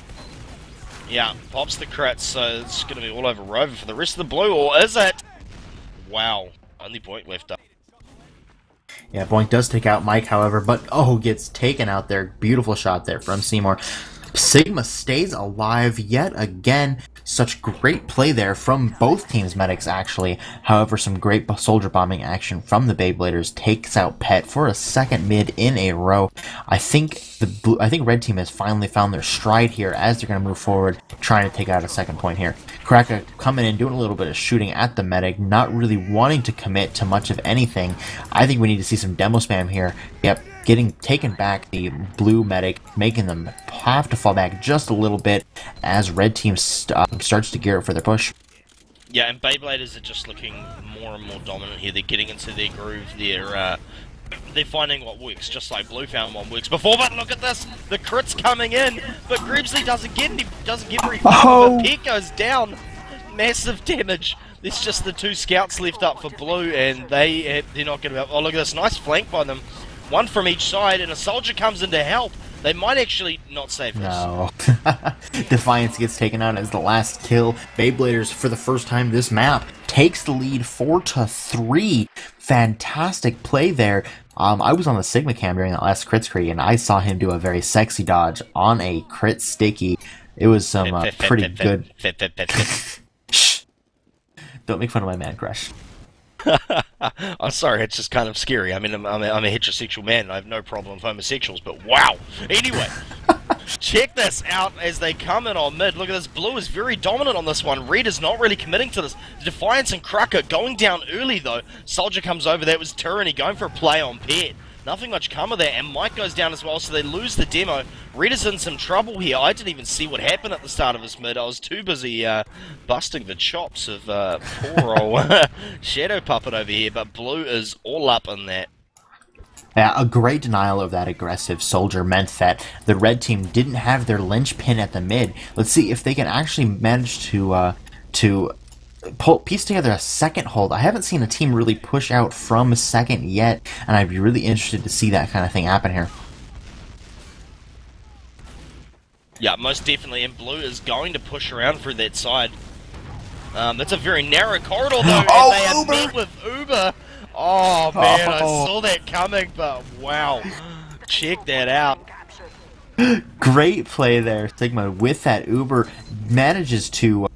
Yeah, pops the crits, so it's going to be all over Rover for the rest of the Blue, or is it? Wow, only Boink left up. Yeah, Boink does take out Mike, however, but gets taken out there. Beautiful shot there from Seymour. Sigma stays alive yet again. Such great play there from both teams' medics, actually. However, some great soldier bombing action from the BeyBladers takes out Pet for a second mid in a row. I think Red Team has finally found their stride here as they're going to move forward, trying to take out a second point here. Kraka coming in, doing a little bit of shooting at the medic, not really wanting to commit to much of anything. I think we need to see some demo spam here. Yep. Getting taken back, the blue medic, making them have to fall back just a little bit as Red Team starts to gear up for their push. Yeah, and BeyBladers are just looking more and more dominant here. They're getting into their groove. They're finding what works, just like Blue found what works before. But look at this, the crit's coming in, but Greavesy doesn't get very far. But Pete goes down, massive damage. There's just the two scouts left up for Blue, and they're not going to. Oh, look at this, nice flank by them. One from each side, and a soldier comes in to help. They might actually not save this. No. Defiance gets taken out as the last kill. BeyBladers, for the first time this map, takes the lead 4-3. Fantastic play there. I was on the Sigma cam during that last crit screen, and I saw him do a very sexy dodge on a crit sticky. It was some pretty good... Shh. Don't make fun of my man crush. I'm sorry, it's just kind of scary. I mean, I'm a heterosexual man, and I have no problem with homosexuals, but wow! Anyway, check this out as they come in on mid. Look at this, Blue is very dominant on this one. Red is not really committing to this. Defiance and Krucker going down early, though. Soldier comes over, that was Tyranny going for a play on Pet. Nothing much come of that, and Mike goes down as well, so they lose the demo. Red is in some trouble here. I didn't even see what happened at the start of this mid. I was too busy busting the chops of poor old ShadwPuppet over here, but Blue is all up in that. Yeah, a great denial of that aggressive soldier meant that the red team didn't have their linchpin at the mid. Let's see if they can actually manage to piece together a second hold. I haven't seen a team really push out from a second yet, and I'd be really interested to see that kind of thing happen here. Yeah, most definitely, and Blue is going to push around through that side. That's a very narrow corridor, though, and they are met with Uber. Oh, man, I saw that coming, but wow. Check that out. Great play there. Sigma, with that Uber, manages to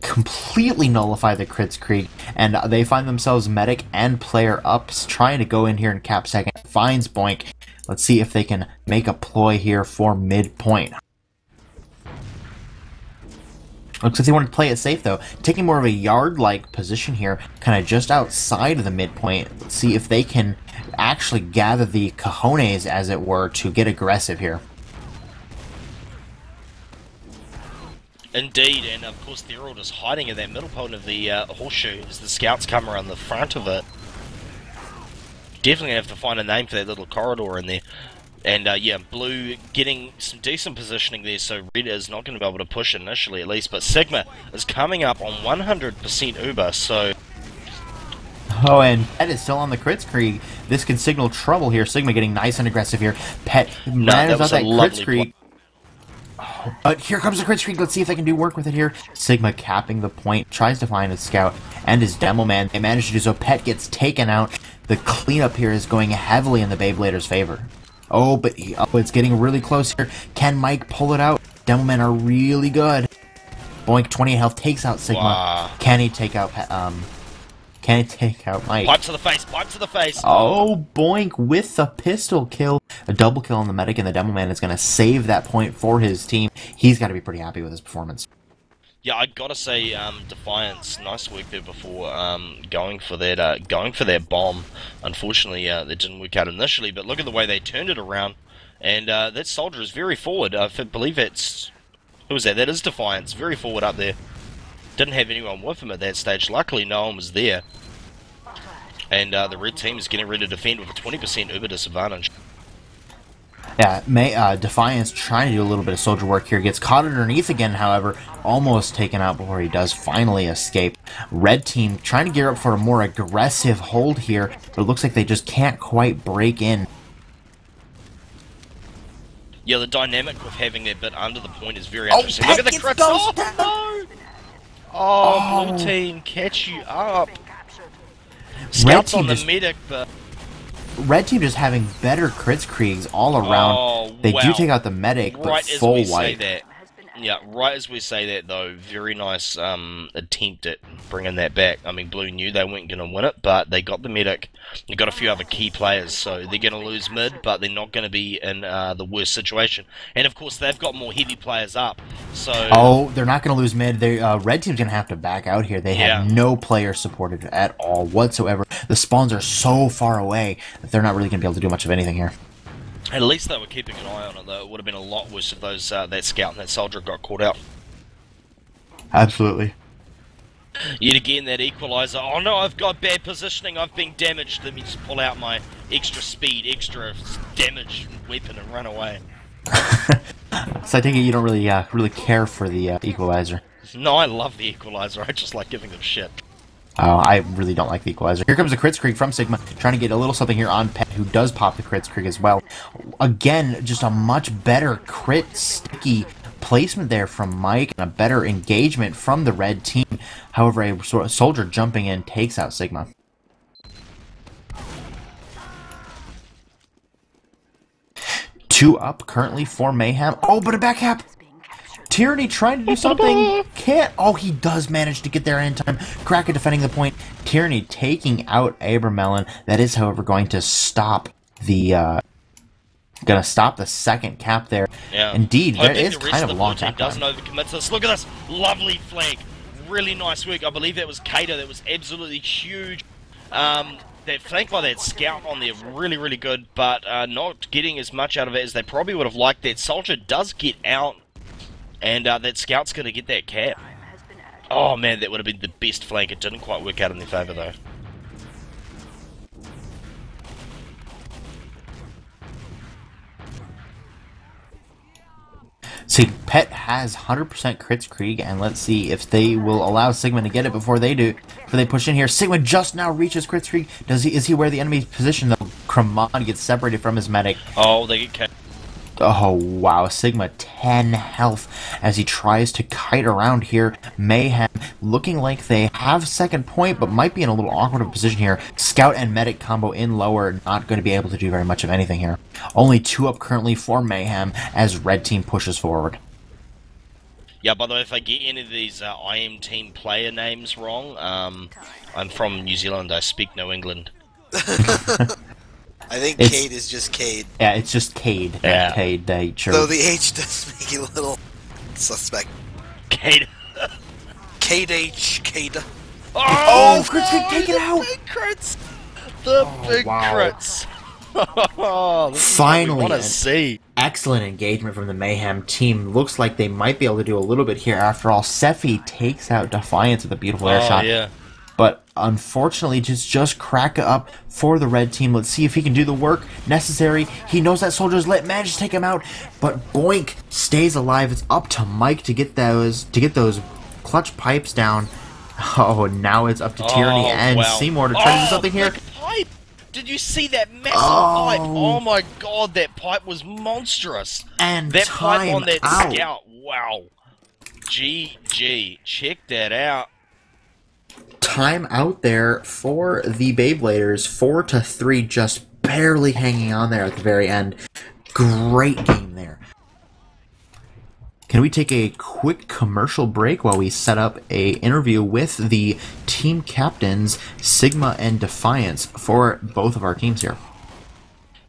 completely nullify the Kritzkrieg, and they find themselves medic and player ups, trying to go in here and cap second. Finds Boink. Let's see if they can make a ploy here for midpoint. Looks like they want to play it safe, though. Taking more of a yard-like position here, kind of just outside of the midpoint. Let's see if they can actually gather the cojones, as it were, to get aggressive here. Indeed, and of course they're all just hiding in that middle point of the horseshoe as the scouts come around the front of it. Definitely have to find a name for that little corridor in there. And yeah, Blue getting some decent positioning there, so Red is not going to be able to push initially at least, but Sigma is coming up on 100% Uber, so... Oh, and Pet is still on the Kritzkrieg. This can signal trouble here. Sigma getting nice and aggressive here. Pet manages out that Kritzkrieg. Oh, but here comes the Kritzkrieg. Let's see if they can do work with it here. Sigma capping the point, tries to find his scout and his demo man. They manage to do so. Pet gets taken out. The cleanup here is going heavily in the BeyBladers' favor. Oh, but it's getting really close here. Can Mike pull it out? Demo men are really good. Boink, 28 health, takes out Sigma. Wow. Can he take out Can he take out Mike? Pipe to the face, pipe to the face! Oh, Boink with the pistol kill. A double kill on the medic, and the demo man is going to save that point for his team. He's got to be pretty happy with his performance. Yeah, I gotta say, Defiance, nice work there before going for that bomb. Unfortunately, that didn't work out initially, but look at the way they turned it around. And that soldier is very forward. I believe it's... Who was that? That is Defiance, very forward up there. Didn't have anyone with him at that stage. Luckily, no one was there. And the red team is getting ready to defend with a 20% Uber disadvantage. Yeah, Defiance trying to do a little bit of soldier work here. Gets caught underneath again, however. Almost taken out before he does finally escape. Red team trying to gear up for a more aggressive hold here, but it looks like they just can't quite break in. Yeah, the dynamic with having that bit under the point is very interesting. Look at the crits! Oh, no! Oh, blue team, catch you up. Scouts on the medic, but... Red team just having better Kritzkriegs all around. Oh, they wow. do take out the medic, but right full as we white. say that. Yeah, right as we say that, though, very nice attempt at bringing that back. I mean, Blue knew they weren't going to win it, but they got the medic. They got a few other key players, so they're going to lose mid, but they're not going to be in the worst situation. And, of course, they've got more heavy players up, so... Oh, they're not going to lose mid. Red team's going to have to back out here. They have no player supported at all whatsoever. The spawns are so far away that they're not really going to be able to do much of anything here. At least they were keeping an eye on it, though. It would have been a lot worse if those that scout and that soldier got caught out. Absolutely. Yet again, that equalizer. Oh no, I've got bad positioning. I've been damaged. Let me just pull out my extra speed, extra damage weapon and run away. So I take it you don't really care for the equalizer. No, I love the equalizer. I just like giving them shit. Oh, I really don't like the equalizer. Here comes the Kritzkrieg from Sigma, trying to get a little something here on Pet, who does pop the Kritzkrieg as well. Again, just a much better crit sticky placement there from Mike, and a better engagement from the red team. However, a soldier jumping in takes out Sigma. Two up currently for Mayhem. Oh, but a back cap! Tyranny trying to do something. Can't. Oh, he does manage to get there in time. Kraken defending the point. Tyranny taking out Abramelon. That is, however, going to stop the second cap there. Yeah. Indeed, there is kind of a long time. cap. Doesn't overcommit to this. Look at this lovely flank. Really nice work. I believe that was Kato. That was absolutely huge. That flank by that scout on there, really, really good, but not getting as much out of it as they probably would have liked. That soldier does get out. And that scout's going to get that cap. Oh man, that would have been the best flank. It didn't quite work out in their favour though. See, Pet has 100% crits Krieg, and let's see if they will allow Sigma to get it before they do. Before they push in here, Sigma just now reaches crits Krieg. Is he where the enemy's position though? Croissant gets separated from his medic. Oh, they get killed. Oh wow, Sigma 10 health as he tries to kite around here. Mayhem looking like they have second point, but might be in a little awkward of a position here. Scout and medic combo in lower, not going to be able to do very much of anything here. Only 2 up currently for Mayhem as red team pushes forward. Yeah, by the way, if I get any of these IM team player names wrong, I'm from New Zealand, I speak no England. I think Cade is just Cade. Yeah, it's just Cade. Yeah. Cade, they sure. Though the H does make it a little suspect. Cade. Cade H, Cade. Oh, crits, take it out! Big crits! The big wow. crits! Oh, this Finally, is what we want to see. Excellent engagement from the Mayhem team. Looks like they might be able to do a little bit here. After all, Svfrey takes out Defiance with a beautiful air shot. Yeah. But unfortunately, just crack up for the red team. Let's see if he can do the work necessary. He knows that soldier's lit, manages to take him out, but Boink stays alive. It's up to Mike to get those clutch pipes down. Oh, now it's up to Tyranny and Seymour to try to do something here. Pipe! Did you see that massive pipe? Oh my god, that pipe was monstrous. And that pipe on that out. scout, wow. GG, check that out. Time out there for the BeyBladers, 4-3, just barely hanging on there at the very end. Great game there. Can we take a quick commercial break while we set up a interview with the team captains, Sigma and Defiance, for both of our teams here?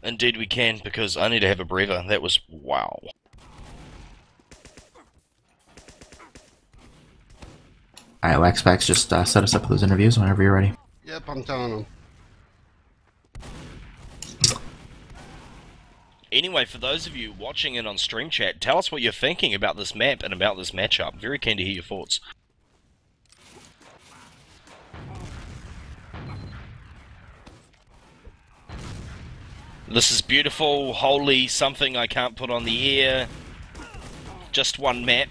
Indeed we can, because I need to have a breather. That was wow. Alright, Waxpax, just set us up with those interviews whenever you're ready. Yep, I'm telling them. Anyway, for those of you watching it on Stream Chat, tell us what you're thinking about this map and about this matchup. Very keen to hear your thoughts. This is beautiful, wholly something I can't put on the air. Just one map.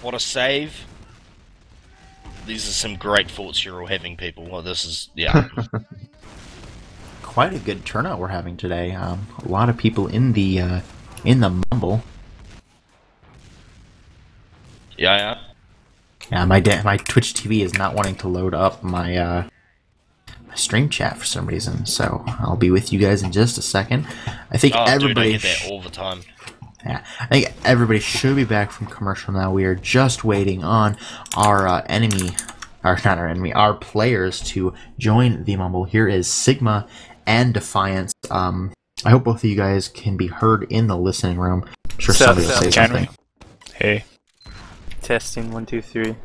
What a save. These are some great thoughts you're all having, people. Well, this is, yeah. Quite a good turnout we're having today. A lot of people in the mumble. Yeah. Yeah, my Twitch TV is not wanting to load up my my stream chat for some reason, so I'll be with you guys in just a second. I think everybody. Dude, I get that all the time. Yeah, I think everybody should be back from commercial now. We are just waiting on our our players to join the mumble. Here is Sigma and Defiance. I hope both of you guys can be heard in the listening room. I'm sure somebody will say something. Hey. Testing 1, 2, 3.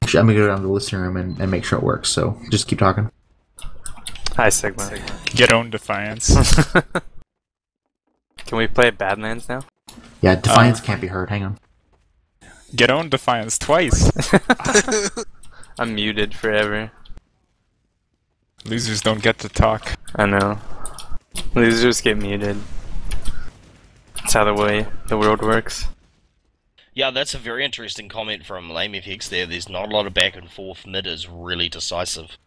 Actually, I'm gonna go down to the listening room and make sure it works. So just keep talking. Hi, Sigma. Get owned, Defiance. Can we play Badlands now? Yeah, Defiance can't be heard. Hang on. Get owned, Defiance, twice. I'm muted forever. Losers don't get to talk. I know. Losers get muted. That's how the way the world works. Yeah, that's a very interesting comment from LameFX there. There's not a lot of back and forth. Mid is really decisive.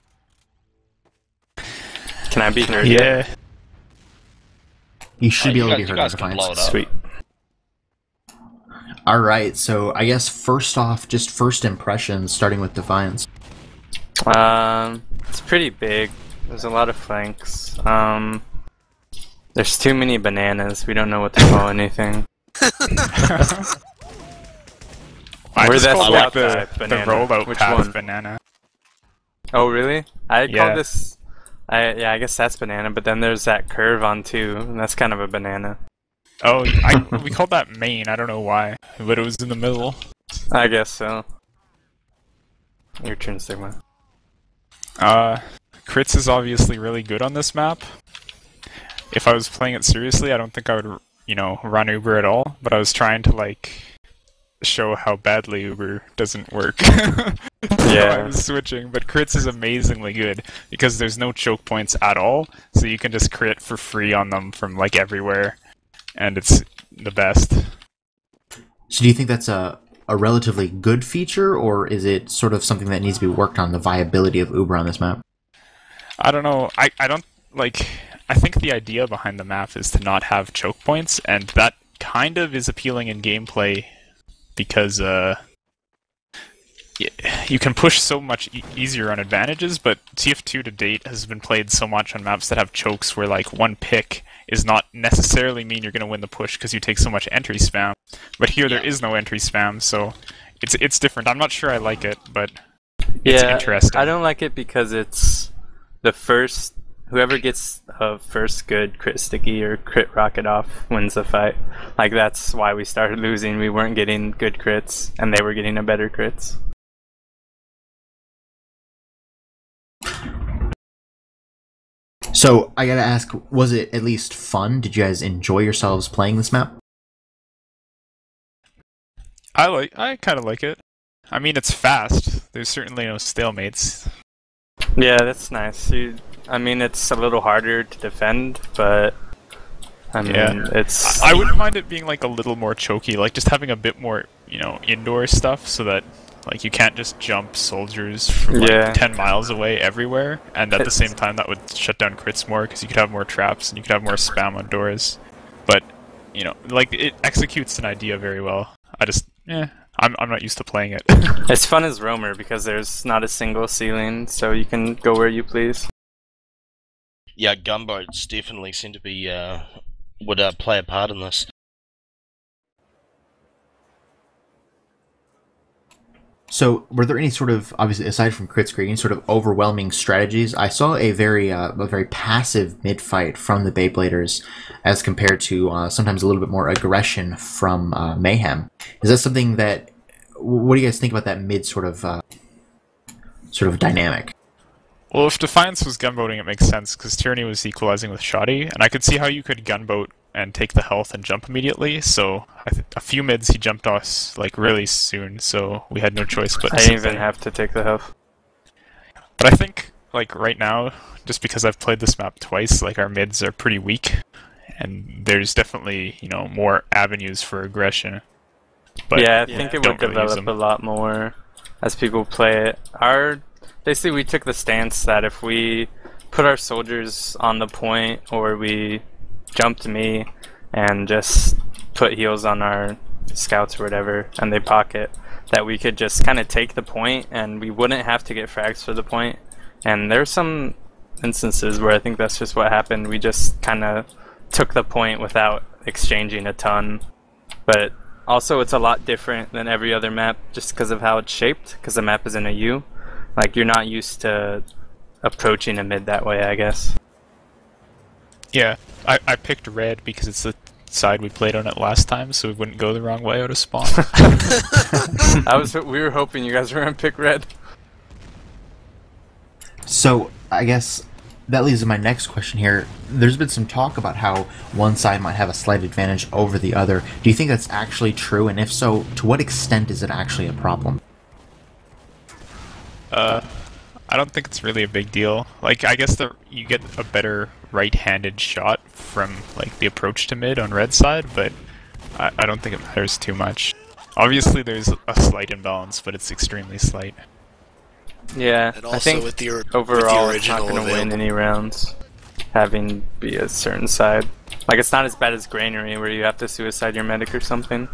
Can I be heard? Yeah. You should be able to be heard on guys can blow it Defiance. up. Sweet. Alright, so I guess first off, just first impressions, starting with Defiance. It's pretty big. There's a lot of flanks. There's too many bananas. We don't know what to call anything. I Where's just that called like scout the banana? rollout Which path one? banana. Oh, really? I Yeah. call this... yeah, I guess that's banana, but then there's that curve on 2, and that's kind of a banana. Oh, we called that main. I don't know why, but it was in the middle. I guess so. Your turn, Sigma. Crits is obviously really good on this map. If I was playing it seriously, I don't think I would, run Uber at all, but I was trying to, show how badly Uber doesn't work. Yeah. I was switching, but crits is amazingly good, because there's no choke points at all, so you can just crit for free on them from, everywhere, and it's the best. So do you think that's a relatively good feature, or is it sort of something that needs to be worked on, the viability of Uber on this map? I don't know. I don't like. I think the idea behind the map is to not have choke points, and that kind of is appealing in gameplay because you can push so much easier on advantages. But TF2 to date has been played so much on maps that have chokes where like one pick is not necessarily mean you're going to win the push because you take so much entry spam. But here there is no entry spam, so it's different. I'm not sure I like it, but it's interesting. I don't like it because it's the first. Whoever gets a first good crit sticky or crit rocket off wins the fight. Like, that's why we started losing. We weren't getting good crits, and they were getting a better crits. So, I gotta ask, was it at least fun? Did you guys enjoy yourselves playing this map? I kind of like it. I mean, it's fast. There's certainly no stalemates. Yeah, that's nice. I mean, it's a little harder to defend, but I mean, it's. I wouldn't mind it being like a little more choky, like just having a bit more, indoor stuff, so that like you can't just jump soldiers from like 10 miles away everywhere, and at the same time that would shut down crits more because you could have more traps and you could have more spam on doors. But like it executes an idea very well. I'm not used to playing it. It's fun as roamer because there's not a single ceiling, so you can go where you please. Yeah, gunboats definitely seem to be would play a part in this. So, were there any sort of, obviously, aside from crit screen, any sort of overwhelming strategies? I saw a very passive mid-fight from the BeyBladers, as compared to sometimes a little bit more aggression from Mayhem. Is that something that, what do you guys think about that mid sort of dynamic? Well, if Defiance was gunboating, it makes sense, because Tyranny was equalizing with Shoddy, and I could see how you could gunboat and take the health and jump immediately, so a few mids he jumped us like really soon, so we had no choice but I didn't even have to take the health. But I think, like, right now, just because I've played this map twice, like, our mids are pretty weak, and there's definitely, more avenues for aggression. But yeah, I think it would develop a lot more as people play it. Basically, we took the stance that if we put our soldiers on the point, or we jumped me and just put heals on our scouts or whatever, and they pocket, that we could just kind of take the point and we wouldn't have to get frags for the point. And there's some instances where I think that's just what happened. We just kind of took the point without exchanging a ton. But also, it's a lot different than every other map just because of how it's shaped, because the map is in a U. Like, you're not used to approaching a mid that way, I guess. Yeah, I picked red because it's the side we played on it last time, so we wouldn't go the wrong way out of spawn. We were hoping you guys were gonna pick red. So, I guess that leads to my next question here. There's been some talk about how one side might have a slight advantage over the other. Do you think that's actually true? And if so, to what extent is it actually a problem? I don't think it's really a big deal. Like, I guess you get a better right-handed shot from, like, the approach to mid on red side, but I don't think it matters too much. Obviously, there's a slight imbalance, but it's extremely slight. Yeah, And also I think with the overall with the it's not original going to win available. any rounds, having be a certain side. Like, it's not as bad as Granary, where you have to suicide your medic or something.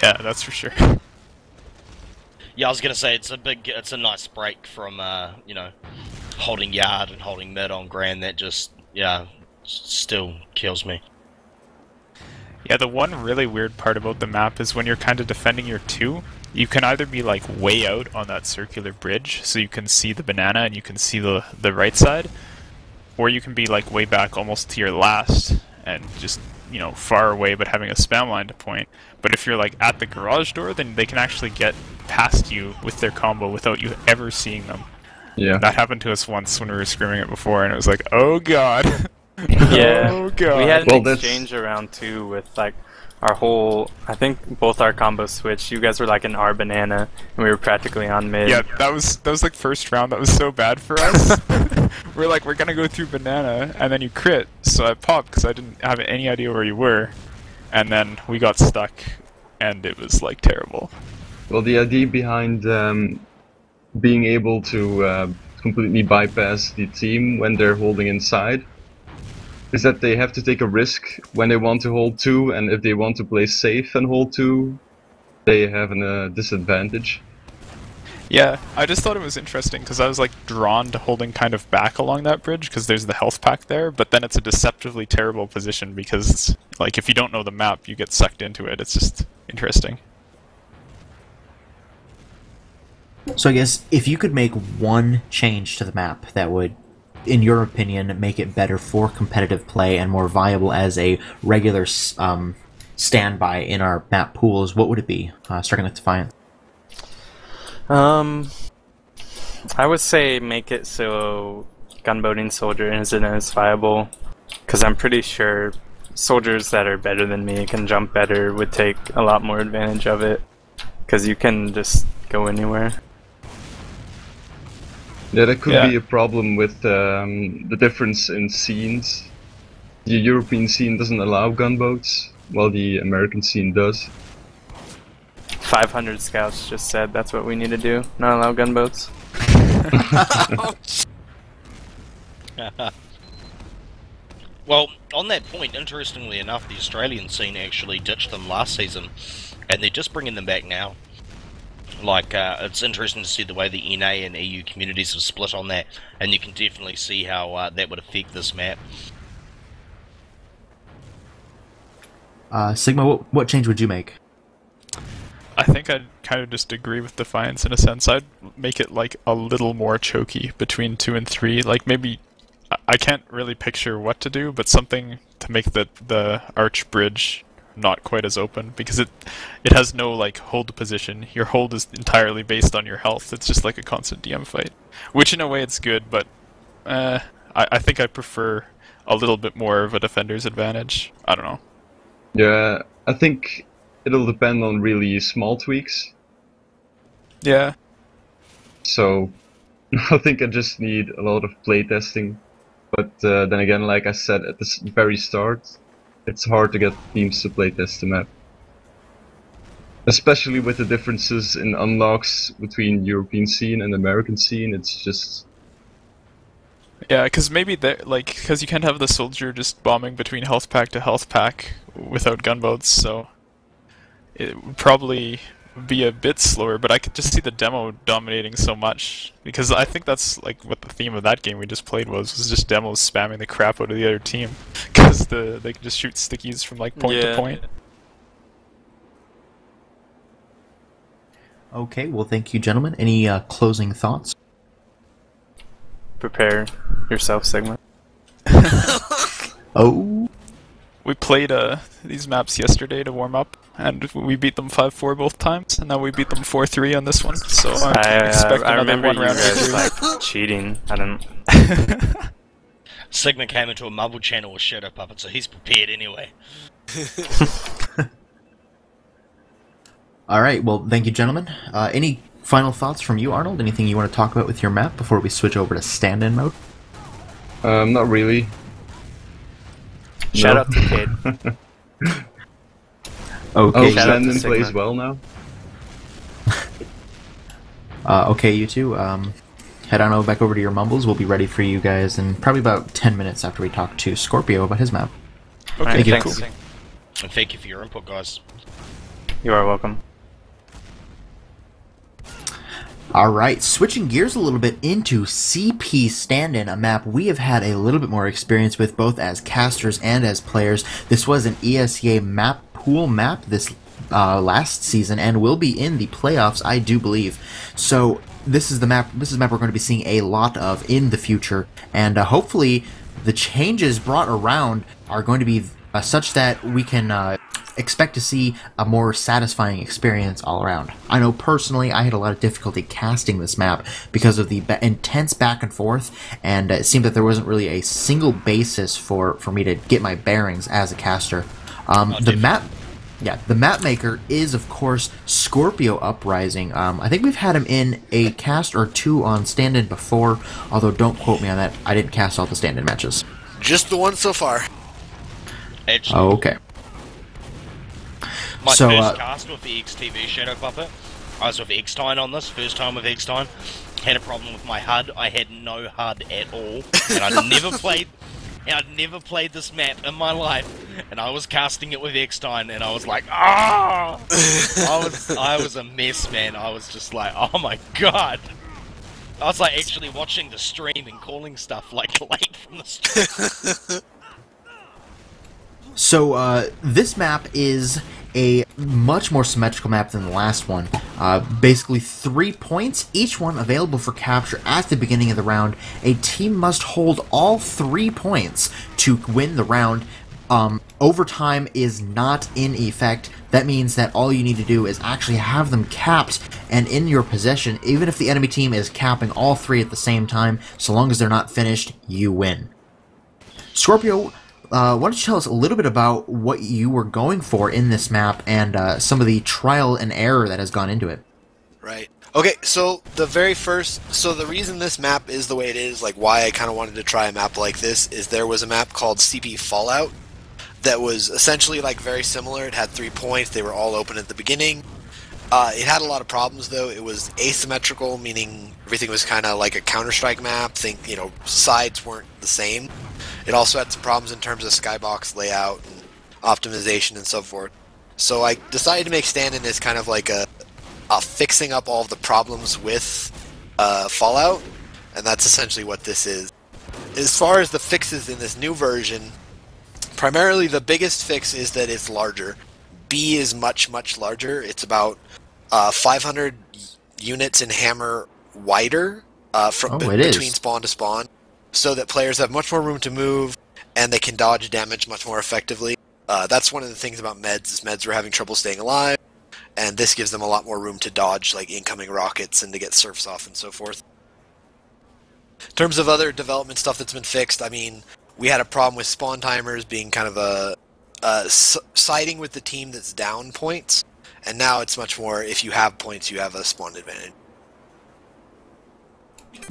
Yeah, that's for sure. Yeah, I was gonna say it's a nice break from holding yard and holding mid on Grand. That just still kills me. Yeah, the one really weird part about the map is when you're kind of defending your 2, you can either be like way out on that circular bridge, so you can see the banana and you can see the right side, or you can be like way back almost to your last and just far away but having a spam line to point. But if you're like at the garage door, then they can actually get past you with their combo without you ever seeing them. Yeah. That happened to us once when we were scrimming it before, and it was like, oh god. Yeah, Oh god. we had Well, an that's- exchange around too with like our whole. I think both our combos switched. You guys were like an R banana, and we were practically on mid. Yeah, that was like first round. That was so bad for us. We're gonna go through banana, and then you crit. So I popped because I didn't have any idea where you were, and then we got stuck, and it was like terrible. Well, the idea behind being able to completely bypass the team when they're holding inside is that they have to take a risk when they want to hold 2, and if they want to play safe and hold 2, they have a disadvantage. Yeah, I just thought it was interesting because I was like drawn to holding kind of back along that bridge because there's the health pack there, but then it's a deceptively terrible position because like if you don't know the map, you get sucked into it. It's just interesting. So I guess if you could make one change to the map that would, in your opinion, make it better for competitive play and more viable as a regular standby in our map pools, what would it be? Starting with Defiant. I would say make it so gunboating soldier isn't as viable, because I'm pretty sure soldiers that are better than me can jump better would take a lot more advantage of it, because you can just go anywhere. Yeah, that could be a problem with the difference in scenes. The European scene doesn't allow gunboats, while the American scene does. 500 scouts just said that's what we need to do, not allow gunboats. Well, on that point, interestingly enough, the Australian scene actually ditched them last season, and they're just bringing them back now. Like, it's interesting to see the way the NA and EU communities have split on that, and you can definitely see how that would affect this map. Sigma, what change would you make? I think I'd kind of just agree with Defiance in a sense. I'd make it like a little more choky between 2 and 3. Like maybe, I can't really picture what to do, but something to make the arch bridge not quite as open, because it has no like hold position. Your hold is entirely based on your health. It's just like a constant DM fight, which in a way it's good, but I think I prefer a little bit more of a defender's advantage. I don't know. Yeah, I think it'll depend on really small tweaks. Yeah. So, I think I just need a lot of playtesting. But then again, like I said at the very start, it's hard to get teams to playtest the map. Especially with the differences in unlocks between European scene and American scene, it's just... Yeah, because maybe because you can't have the soldier just bombing between health pack to health pack without gunboats, so it would probably be a bit slower, but I could just see the demo dominating so much, because I think that's like what the theme of that game we just played was just demos spamming the crap out of the other team, because they can just shoot stickies from like point to point. Okay, well thank you gentlemen. Any closing thoughts? Prepare yourself, Sigma. Oh. We played these maps yesterday to warm up, and we beat them 5-4 both times, and now we beat them 4-3 on this one, so I expect another remember one you round guys victory. like cheating. I don't... Sigma came into a mumble channel with ShadowPuppet, so he's prepared anyway. Alright, well thank you gentlemen. Any final thoughts from you, Arnold? Anything you want to talk about with your map before we switch over to stand-in mode? Not really. Shout out to Cade. Okay. Standin plays well now. Okay, you two. Head on back over to your mumbles. We'll be ready for you guys in probably about 10 minutes after we talk to Scorpio about his map. Okay, Thank you. cool. And thank you for your input, guys. You are welcome. Alright, switching gears a little bit into CP Stand-In, a map we have had a little bit more experience with both as casters and as players. This was an ESEA map pool map this last season and will be in the playoffs, I do believe. So this is the map we're going to be seeing a lot of in the future, and hopefully the changes brought around are going to be such that we can expect to see a more satisfying experience all around. I know personally I had a lot of difficulty casting this map because of the intense back and forth, and it seemed that there wasn't really a single basis for me to get my bearings as a caster. The map maker is of course Scorpio Uprising. I think we've had him in a cast or two on stand-in before, although don't quote me on that. I didn't cast all the stand-in matches. Just the one so far. Actually, Oh, okay. My So, first cast with the eXtv ShadwPuppet, I was with Eckstein on this, first time with Eckstein. Had a problem with my HUD. I had no HUD at all, and I'd never played this map in my life, and I was casting it with Eckstein, and I was like, ah! I was a mess, man. I was just like, oh my god. I was like actually watching the stream and calling stuff like late from the stream. So, this map is a much more symmetrical map than the last one. Basically 3 points, each one available for capture at the beginning of the round. A team must hold all 3 points to win the round. Overtime is not in effect. That means that all you need to do is actually have them capped and in your possession, even if the enemy team is capping all 3 at the same time. So long as they're not finished, you win. Scorpio, why don't you tell us a little bit about what you were going for in this map and some of the trial and error that has gone into it? Right. Okay, so the reason this map is the way it is, like why I kind of wanted to try a map like this, is there was a map called CP Fallout that was essentially like very similar. It had 3 points, they were all open at the beginning. It had a lot of problems though. It was asymmetrical, meaning everything was kind of like a Counter-Strike map. Sides weren't the same. It also had some problems in terms of skybox layout and optimization and so forth. So I decided to make Standin as kind of like a fixing up all of the problems with Fallout, and that's essentially what this is. As far as the fixes in this new version, primarily the biggest fix is that it's larger. B is much, much larger. It's about 500 units in hammer wider between spawn to spawn, so that players have much more room to move and they can dodge damage much more effectively. That's one of the things about meds, is meds were having trouble staying alive, and this gives them a lot more room to dodge like incoming rockets and to get surfs off and so forth. In terms of other development stuff that's been fixed, I mean, we had a problem with spawn timers being kind of siding with the team that's down points, and now it's much more, if you have points, you have a spawn advantage.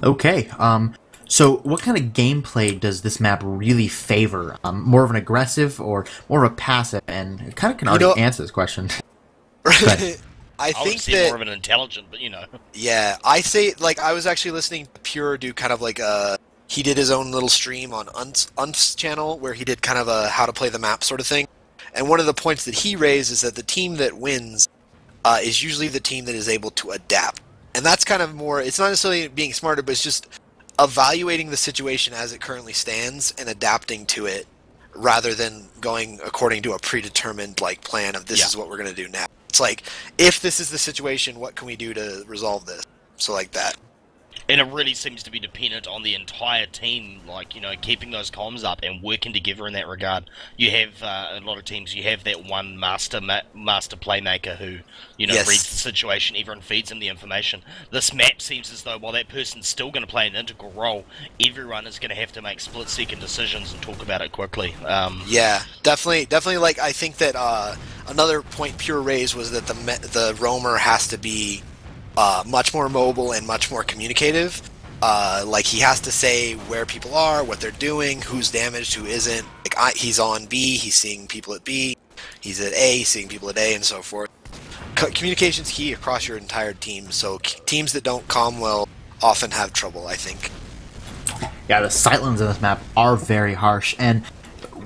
Okay, so what kind of gameplay does this map really favor? More of an aggressive or more of a passive? And it kind of can already answer this question. I think would say more of an intelligent, but Yeah, I say, like, I was actually listening to Pure do kind of like he did his own little stream on Unf's channel where he did kind of a how to play the map sort of thing. And one of the points that he raised is that the team that wins is usually the team that is able to adapt. And that's kind of more, it's not necessarily being smarter, but it's just evaluating the situation as it currently stands and adapting to it, rather than going according to a predetermined like plan of this is what we're going to do now. It's like, if this is the situation, what can we do to resolve this? So like that. And it really seems to be dependent on the entire team, like, keeping those comms up and working together in that regard. You have, a lot of teams, you have that one master playmaker who, reads the situation, everyone feeds him the information. This map seems as though, while that person's still going to play an integral role, everyone is going to have to make split-second decisions and talk about it quickly. Yeah, definitely, like, I think that, another point Pure raised was that the roamer has to be much more mobile and much more communicative. Like, he has to say where people are, what they're doing, who's damaged, who isn't. Like, he's on B, he's seeing people at B. He's at A, he's seeing people at A, and so forth. Communication's key across your entire team, so teams that don't comm well often have trouble, I think. Yeah, the sightlines in this map are very harsh, and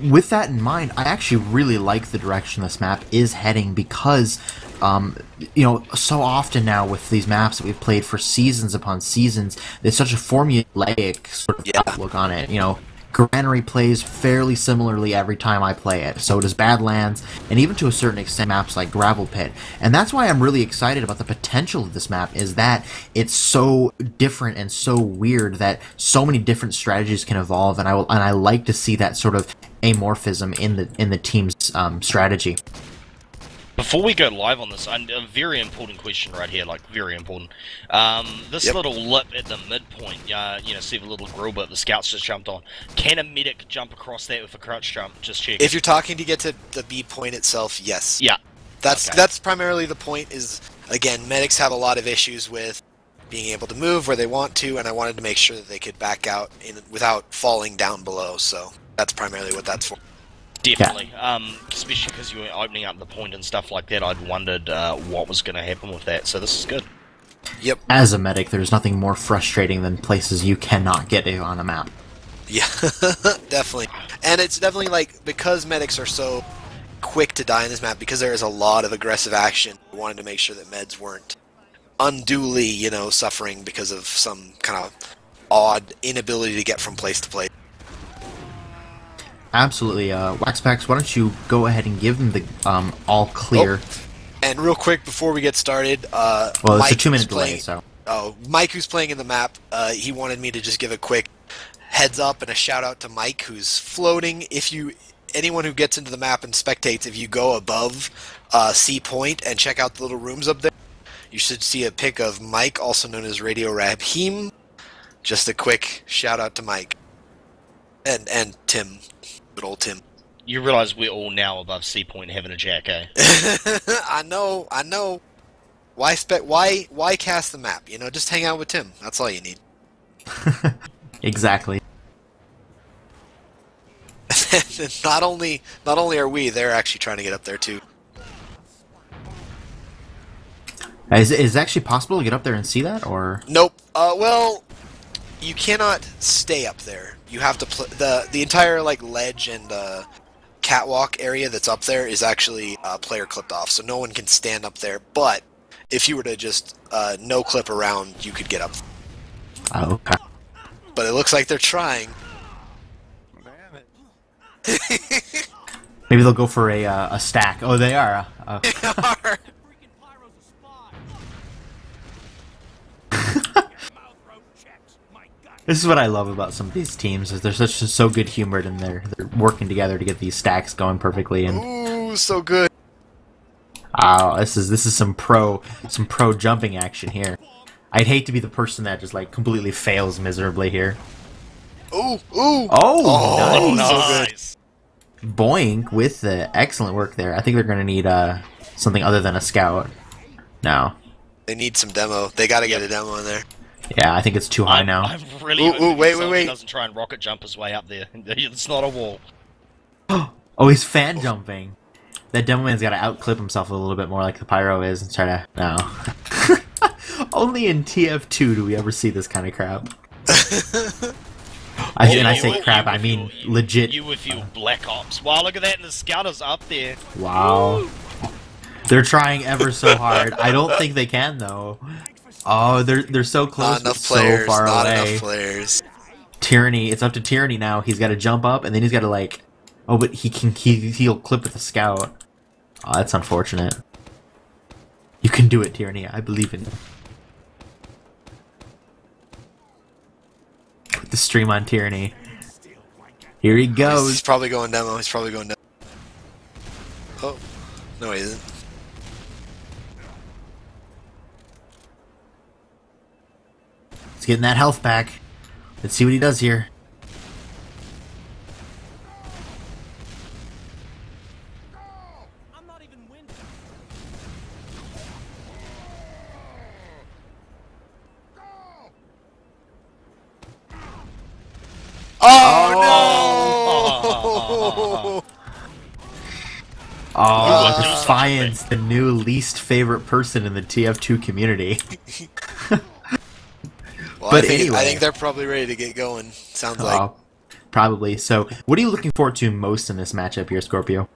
with that in mind, I actually really like the direction this map is heading, because so often now with these maps that we've played for seasons upon seasons, there's such a formulaic sort of outlook on it. Granary plays fairly similarly every time I play it. So does Badlands, and even to a certain extent maps like Gravel Pit. And that's why I'm really excited about the potential of this map, is that it's so different and so weird that so many different strategies can evolve, and I like to see that sort of amorphism in the team's strategy. Before we go live on this, a very important question right here, like, very important. This little lip at the midpoint, see the little grill bit the scouts just jumped on. Can a medic jump across that with a crouch jump? Just check. If you're talking to get to the B point itself, yes. Yeah. That's primarily the point, is, again, medics have a lot of issues with being able to move where they want to, and I wanted to make sure that they could back out without falling down below, so that's primarily what that's for. Definitely. Especially because you were opening up the point and stuff like that, I'd wondered what was going to happen with that, so this is good. Yep. As a medic, there's nothing more frustrating than places you cannot get to on a map. Yeah, definitely. And it's definitely like, because medics are so quick to die in this map, because there is a lot of aggressive action, we wanted to make sure that meds weren't unduly, you know, suffering because of some kind of odd inability to get from place to place. Absolutely. Waxpacks, why don't you go ahead and give them the all clear. Oh. And real quick, before we get started, well, Mike, it's a 2-minute delay, playing, so... Oh, Mike, who's playing in the map, he wanted me to just give a quick heads up and a shout out to Mike, who's floating. If you, anyone who gets into the map and spectates, if you go above C Point and check out the little rooms up there, you should see a pic of Mike, also known as Radio Rahim. Just a quick shout out to Mike. And Tim, good old Tim. You realise we're all now above C Point having a jack, eh? I know. Why cast the map? You know, just hang out with Tim. That's all you need. Exactly. not only are we, they're actually trying to get up there too. Is it actually possible to get up there and see that, or? Nope. Well, you cannot stay up there. You have to the entire like ledge and catwalk area that's up there is actually player clipped off, so no one can stand up there. But if you were to just no clip around, you could get up. Oh, okay. But it looks like they're trying. Maybe they'll go for a stack. Oh, they are. They are. This is what I love about some of these teams, is they're so good humored and they're working together to get these stacks going perfectly. And Ooh, so good. wow, this is some pro jumping action here. I'd hate to be the person that just like completely fails miserably here. Ooh. Oh, nice. So good. Boink with the excellent work there. I think they're gonna need something other than a scout. No. They need some demo. They gotta get a demo in there. Yeah, I think it's too high now. I'm really Ooh, wait. He doesn't try and rocket jump his way up there. It's not a wall. Oh, he's fan jumping. That demo man's got to outclip himself a little bit more like the pyro is and try to... No. Only in TF2 do we ever see this kind of crap. I say crap, I mean legit. You with your Black Ops. Wow, look at that, and the scouters up there. Wow. They're trying ever so hard. I don't think they can, though. Oh, they're so close, but so far away. Not enough players. Tyranny, it's up to Tyranny now. He's got to jump up, and then he's got to like... Oh, but he'll clip with the scout. Oh, that's unfortunate. You can do it, Tyranny. I believe in you. Put the stream on Tyranny. Here he goes. He's probably going demo. Oh. No, he isn't. He's getting that health back. Let's see what he does here. Oh, no! Oh, Defiance, the new least favorite person in the TF2 community. Well, But I anyway. think they're probably ready to get going. Sounds like. Probably. So, what are you looking forward to most in this matchup here, Scorpio?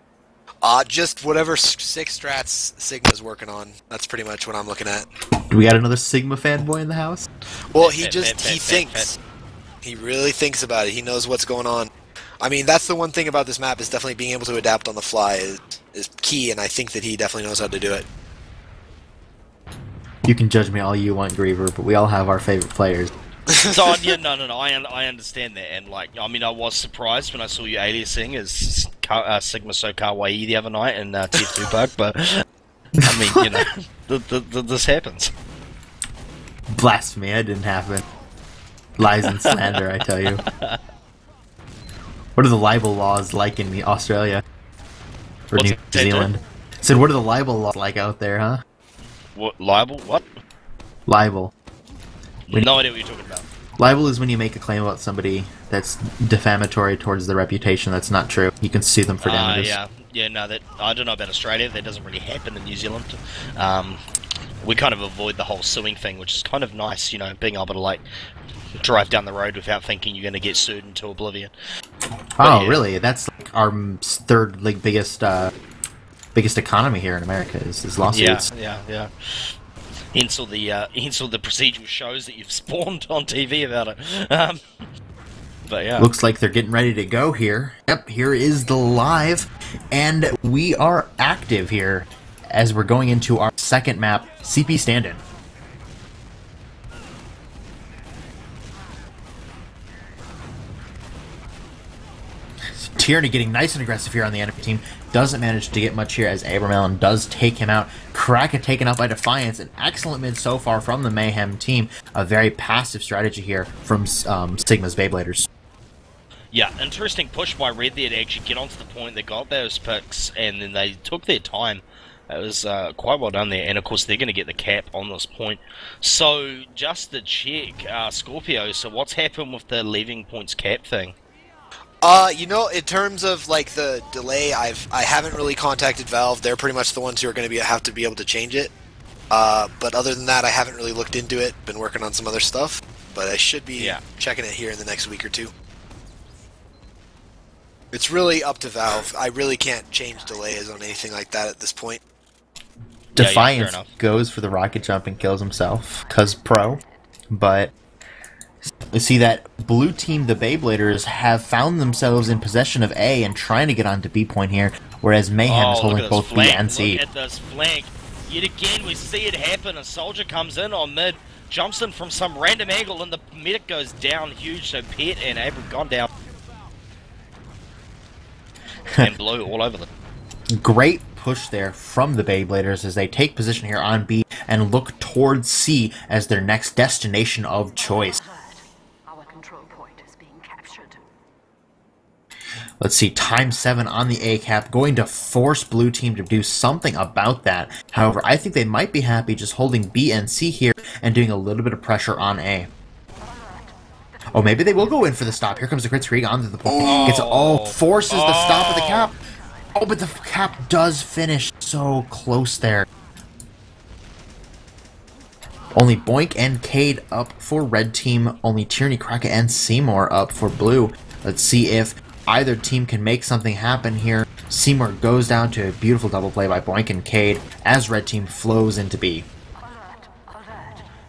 Just whatever six strats Sigma's working on. That's pretty much what I'm looking at. Do we got another Sigma fanboy in the house? Well, he thinks. He really thinks about it. He knows what's going on. I mean, that's the one thing about this map, is definitely being able to adapt on the fly is key, and I think that he definitely knows how to do it. You can judge me all you want, Greaver, but we all have our favorite players. So, yeah, no, I understand that, and like, I mean, I was surprised when I saw you aliasing as Sigma So Kawaii the other night in TF2 Bug, but I mean, you know, this happens. Blasphemy, that didn't happen. Lies and slander, I tell you. What are the libel laws like in Australia? Or What's New that, Zealand? I said, what are the libel laws like out there, huh? What, libel? What? Libel. No idea what you're talking about. Libel is when you make a claim about somebody that's defamatory towards their reputation. That's not true. You can sue them for damages. Yeah, no, that I don't know about Australia. That doesn't really happen in New Zealand. We kind of avoid the whole suing thing, which is kind of nice, you know, being able to, like, drive down the road without thinking you're going to get sued into oblivion. Really? That's like our third, like, biggest economy here in America is lawsuits. Yeah. Hence all the procedural shows that you've spawned on TV about it. But yeah. Looks like they're getting ready to go here. Yep, here is the live, and we are active here as we're going into our second map, CP Standin. Tyranny getting nice and aggressive here on the enemy team. Doesn't manage to get much here as Abramelin does take him out. Kraka taken out by Defiance. An excellent mid so far from the Mayhem team. A very passive strategy here from Sigma's BeyBladers. Yeah, interesting push by Red there to actually get onto the point. They got those picks, and then they took their time. It was quite well done there, and of course they're going to get the cap on this point. So, just to check, Scorpio, so what's happened with the leaving points cap thing? You know, in terms of like the delay, I haven't really contacted Valve. They're pretty much the ones who are going to have to be able to change it. But other than that, I haven't really looked into it. Been working on some other stuff, but I should be checking it here in the next week or two. It's really up to Valve. I really can't change delays on anything like that at this point. Defiance goes for the rocket jump and kills himself, cause pro. But you see that blue team, the BeyBladers, have found themselves in possession of A and trying to get onto B point here, whereas Mayhem is holding both B and C. Look at this flank. Yet again, we see it happen. A soldier comes in on mid, jumps in from some random angle, and the medic goes down huge. So Pet and Abra gone down. And blue all over them. Great push there from the BeyBladers as they take position here on B and look towards C as their next destination of choice. Let's see, ×7 on the A cap, going to force blue team to do something about that. However, I think they might be happy just holding B and C here and doing a little bit of pressure on A. Oh, maybe they will go in for the stop. Here comes the crit streak onto the point. Forces the stop of the cap. Oh, but the cap does finish so close there. Only Boink and Cade up for red team. Only Tyranny, Kraka, and Seymour up for blue. Let's see if either team can make something happen here. Seymour goes down to a beautiful double play by Boink and Cade as red team flows into B.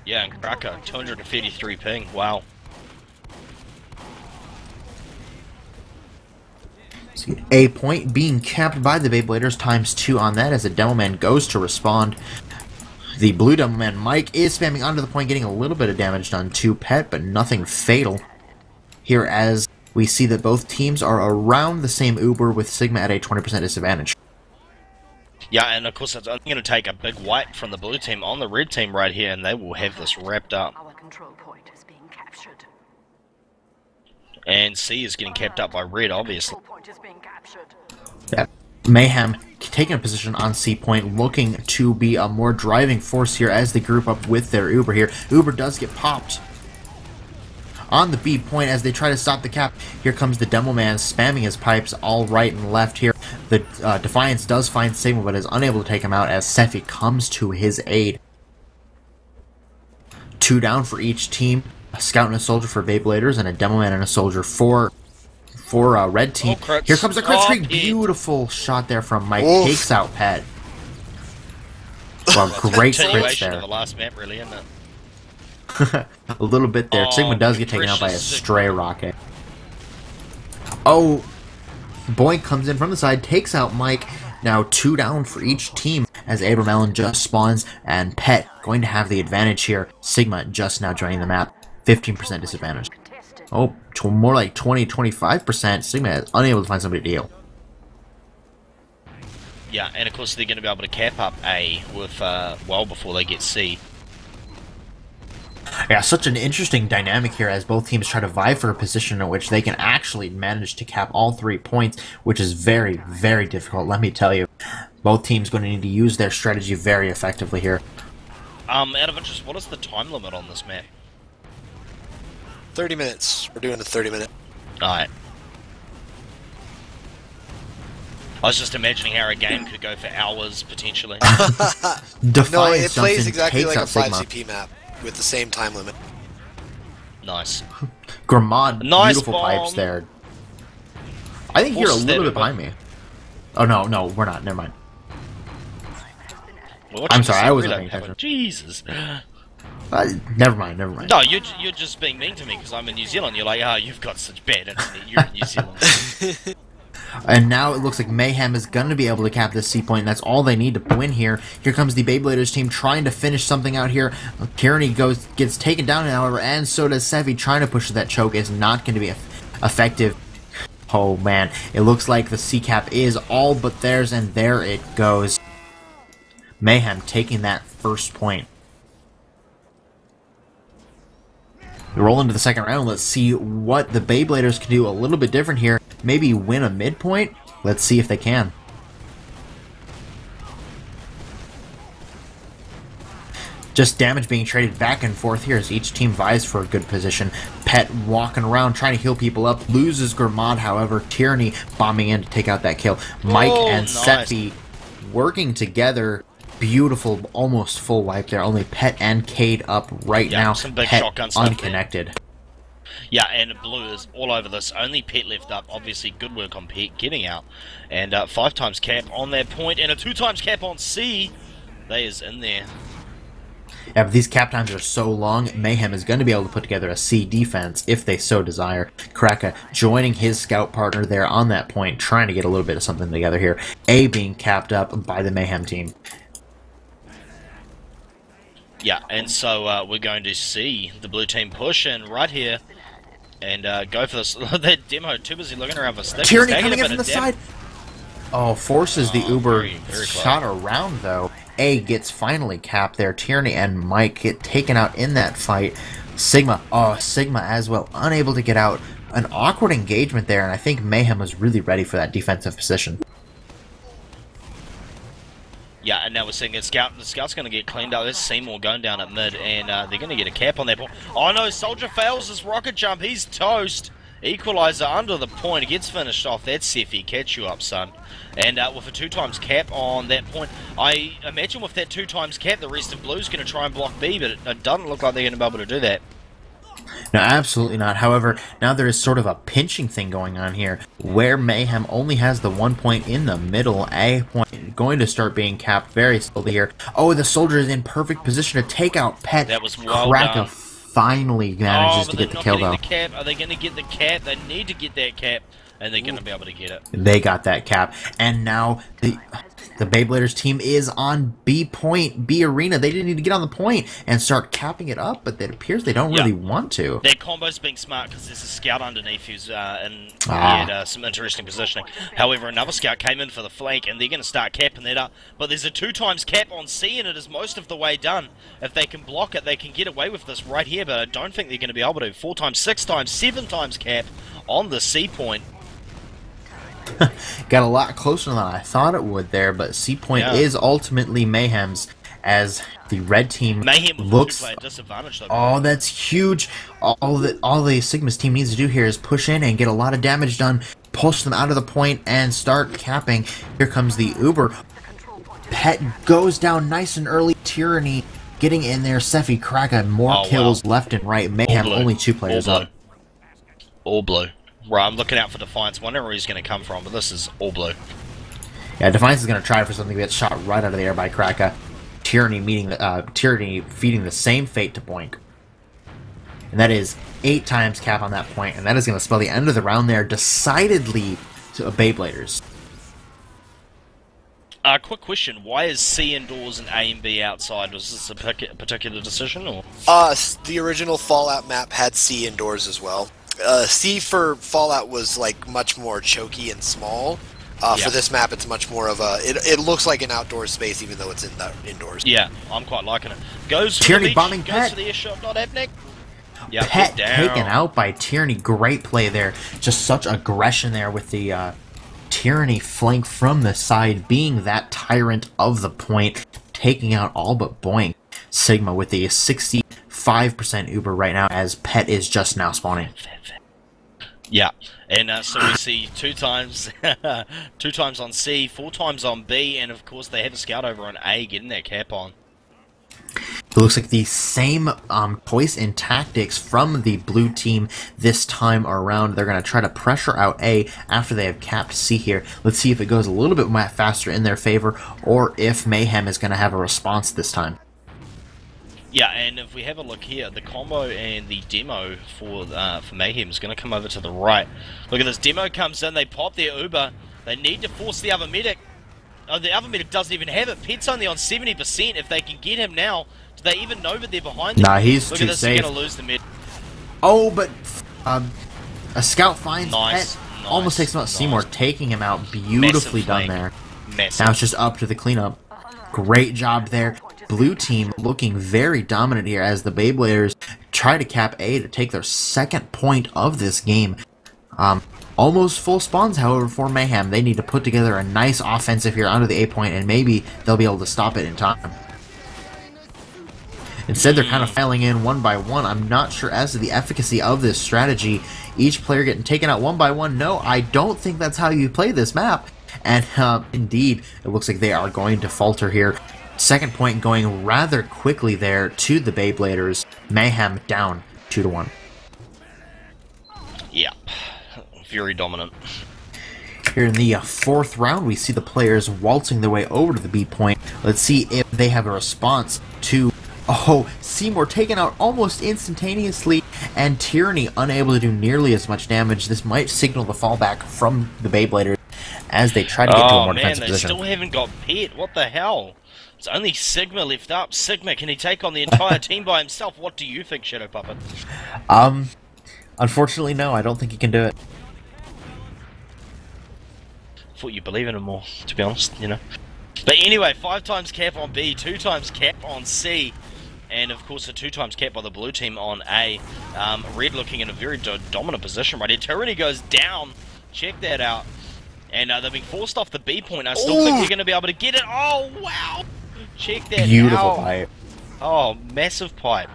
Yeah, and Kraka, 253 ping. Wow. A point being capped by the BeyBladers ×2 on that as the Demoman goes to respond. The blue Demoman Mike is spamming onto the point, getting a little bit of damage done to Pet, but nothing fatal. Here as we see that both teams are around the same Uber with Sigma at a 20% disadvantage. Yeah, and of course it's only going to take a big wipe from the blue team on the red team right here, and they will have this wrapped up. Our control point is being captured. And C is getting kept up by red, obviously. Yeah. Mayhem taking a position on C point, looking to be a more driving force here as they group up with their Uber here. Uber does get popped on the B point as they try to stop the cap. Here comes the Demoman spamming his pipes all right and left here. The Defiance does find Sigma but is unable to take him out as Svfrey comes to his aid. 2 down for each team. A scout and a soldier for BeyBladers and a Demoman and a soldier for red team. Here comes the crit streak. Beautiful shot there from Mike. Oof. Takes out Pet. Well, great crits there. Of the last map, really, isn't it? A little bit there. Sigma does get taken out by a stray rocket. Oh, Boink comes in from the side, takes out Mike. Now 2 down for each team as Abramelin just spawns, and Pet going to have the advantage here. Sigma just now joining the map. 15% disadvantage. Oh, more like 20-25%. Sigma is unable to find somebody to deal. Yeah, and of course they're going to be able to cap up A with well before they get C. Yeah, such an interesting dynamic here as both teams try to vie for a position in which they can actually manage to cap all 3 points, which is very, very difficult, let me tell you. Both teams going to need to use their strategy very effectively here. Out of interest, what is the time limit on this map? 30 minutes. We're doing a 30-minute. Alright. I was just imagining how a game could go for hours, potentially. Defiance No, it plays Johnson exactly takes like a out Sigma. 5CP map with the same time limit. Nice. Gramad, Nice beautiful bomb. pipes there. I think you're a Forces little that bit behind me. Oh, no, we're not. Never mind. Well, I'm sorry, I we wasn't don't paying have a- attention. Jesus. Never mind. No, you're just being mean to me because I'm in New Zealand. You're like, oh, you've got such bad internet. You're in New Zealand. And now it looks like Mayhem is going to be able to cap this C point, and that's all they need to win here. Here comes the BeyBladers team trying to finish something out here. Tyranny gets taken down, however, and so does Svfrey. Trying to push that choke is not going to be effective. Oh, man. It looks like the C cap is all but theirs, and there it goes. Mayhem taking that first point. We roll into the second round. Let's see what the BeyBladers can do a little bit different here. Maybe win a midpoint? Let's see if they can. Just damage being traded back and forth here as each team vies for a good position. Pet walking around trying to heal people up. Loses Gramad, however. Tyranny bombing in to take out that kill. Mike and nice. Svfrey working together. Beautiful, almost full wipe there. Only Pet and Cade up right Yeah, now. some big Pet shotgun stuff there. unconnected. Yeah, and Blue is all over this. Only Pet left up. Obviously, good work on Pet getting out. And 5 times cap on that point, and a 2 times cap on C. They is in there. Yeah, but these cap times are so long, Mayhem is going to be able to put together a C defense if they so desire. Kraka joining his scout partner there on that point, trying to get a little bit of something together here. A being capped up by the Mayhem team. Yeah, and so we're going to see the blue team push in right here and go for this. That demo too busy looking around for sticks. Tyranny Taking coming a in bit from the of side. Oh, forces the Uber very, very close. shot around though. A gets finally capped there. Tyranny and Mike get taken out in that fight. Sigma as well, unable to get out. An awkward engagement there, and I think Mayhem was really ready for that defensive position. Yeah, and now we're seeing a scout. The scout's going to get cleaned up. There's Seymour going down at mid, and they're going to get a cap on that point. Oh no, Soldier fails his rocket jump. He's toast. Equalizer under the point. It gets finished off. That's Svfrey. Catch you up, son. And with a 2 times cap on that point, I imagine with that 2 times cap, the rest of Blue's going to try and block B, but it doesn't look like they're going to be able to do that. No, absolutely not. However, now there is sort of a pinching thing going on here, where Mayhem only has the 1 point in the middle. A point going to start being capped very slowly here. Oh, the Soldier is in perfect position to take out Pet. That was well Kraka done. finally manages to get the kill, though. The cap. Are they going to get the cap? They need to get that cap, and they're going to be able to get it. They got that cap, and now the BeyBladers team is on B point, B arena. They didn't need to get on the point and start capping it up, but it appears they don't really want to. Their combo's being smart because there's a scout underneath who's had some interesting positioning. However, another scout came in for the flank, and they're going to start capping that up. But there's a 2 times cap on C, and it is most of the way done. If they can block it, they can get away with this right here, but I don't think they're going to be able to. 4 times, 6 times, 7 times cap on the C point. Got a lot closer than I thought it would there, but C point is ultimately Mayhem's, as the red team Mayhem looks. play at disadvantage, though. Oh, that's huge! All the Sigma's team needs to do here is push in and get a lot of damage done, push them out of the point, and start capping. Here comes the Uber. Pet goes down nice and early. Tyranny getting in there. Svfrey, Kraka, more kills left and right. Mayhem only 2 players up. All blue. Right, I'm looking out for Defiance, wondering where he's going to come from, but this is all blue. Yeah, Defiance is going to try for something that gets shot right out of the air by Kraka. Tyranny feeding the same fate to Boink. And that is 8 times cap on that point, and that is going to spell the end of the round there, decidedly to BeyBladers. Quick question, why is C indoors and A and B outside? Was this a particular decision, or? The original Fallout map had C indoors as well. C for Fallout was like much more choky and small. For this map, it's much more of a. It looks like an outdoor space, even though it's in the indoors. Yeah, I'm quite liking it. Goes for Tyranny the beach, bombing goes Pet. for the airshot, not happening. Yeah, Pet taken out by Tyranny. Great play there. Just such aggression there with the Tyranny flank from the side, being that tyrant of the point, taking out all but Boink. Sigma with the 64 5% Uber right now as Pet is just now spawning. Yeah, and so we see 2 times, 2 times on C, 4 times on B, and of course they have a scout over on A getting that cap on. It looks like the same choice in tactics from the blue team this time around. They're going to try to pressure out A after they have capped C here. Let's see if it goes a little bit faster in their favor, or if Mayhem is going to have a response this time. Yeah, and if we have a look here, the combo and the demo for Mayhem is going to come over to the right. Look at this, demo comes in, they pop their Uber, they need to force the other medic. Oh, the other medic doesn't even have it. Pet's only on 70%. If they can get him now, do they even know that they're behind him? Nah, he's Look too at this, safe. He's going to lose the mid. Oh, but a scout finds Nice, Pet. Almost takes him out. Seymour taking him out. Beautifully done there. Massive. Now it's just up to the cleanup. Great job there. Blue team looking very dominant here as the BeyBladers try to cap A to take their 2nd point of this game. Almost full spawns, however, for Mayhem. They need to put together a nice offensive here onto the A point, and maybe they'll be able to stop it in time. Instead, they're kind of filing in one by one. I'm not sure as to the efficacy of this strategy. Each player getting taken out one by one. No, I don't think that's how you play this map. And indeed, it looks like they are going to falter here. 2nd point going rather quickly there to the BeyBladers. Mayhem down 2-1. Yeah, very dominant. Here in the 4th round, we see the players waltzing their way over to the B point. Let's see if they have a response to... Oh, Seymour taken out almost instantaneously, and Tyranny unable to do nearly as much damage. This might signal the fallback from the BeyBladers as they try to get to a more defensive position. They still haven't got Pet. What the hell? It's only Sigma left up. Sigma, can he take on the entire team by himself? What do you think, ShdwPuppet? Unfortunately, no. I don't think he can do it. Thought you believe in him more, to be honest, you know. But anyway, 5 times cap on B, 2 times cap on C, and of course a 2 times cap by the blue team on A. Red looking in a very dominant position right here. Tyranny goes down. Check that out. And they're being forced off the B point. I still think they're going to be able to get it. Oh, wow! Check that Beautiful out. pipe. Oh, massive pipe.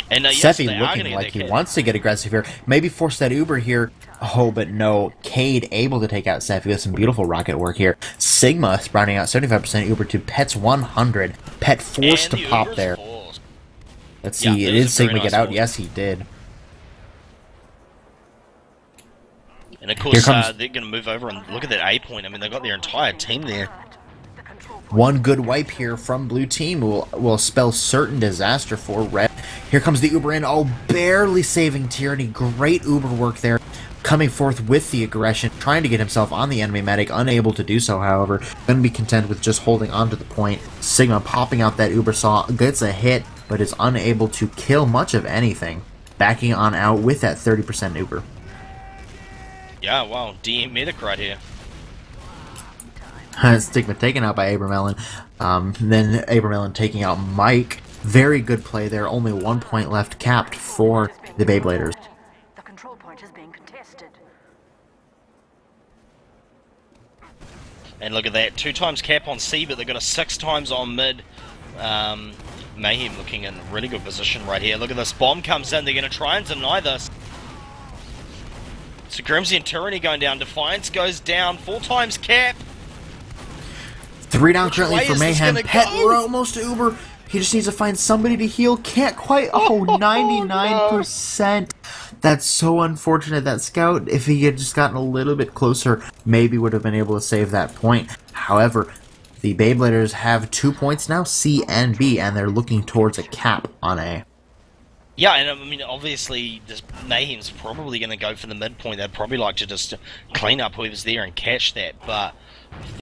And Svfrey looking like he wants to get aggressive here. Maybe force that Uber here. Oh, but no. Cade able to take out Svfrey with some beautiful rocket work here. Sigma sprouting out 75% Uber to Pet's 100. Pet forced to pop there. Let's see. Did Sigma get out? Yes, he did. And of course, they're going to move over and look at that A point. I mean, they've got their entire team there. One good wipe here from blue team will spell certain disaster for red. Here comes the Uber in. Oh, barely saving Tyranny. Great Uber work there. Coming forth with the aggression, trying to get himself on the enemy medic. Unable to do so, however. Going to be content with just holding on to the point. Sigma popping out that Uber saw. Gets a hit, but is unable to kill much of anything. Backing on out with that 30% Uber. Yeah, wow. DM medic right here. Stigma taken out by Abramelin. Then Abramelin taking out Mike. Very good play there. Only 1 point left capped for the BeyBladers. The control point is being contested. And look at that. 2 times cap on C, but they've got a 6 times on mid. Mayhem looking in really good position right here. Look at this. Bomb comes in. They're going to try and deny this. So Grimsy and Tyranny going down. Defiance goes down. 4 times cap. 3 down currently for Mayhem. Pet almost to Uber. He just needs to find somebody to heal. Can't quite. Oh, 99%. No. That's so unfortunate. That scout, if he had just gotten a little bit closer, maybe would have been able to save that point. However, the BeyBladers have 2 points now, C and B, and they're looking towards a cap on A. Yeah, and I mean, obviously, this Mayhem's probably going to go for the midpoint. They'd probably like to just clean up whoever's there and catch that, but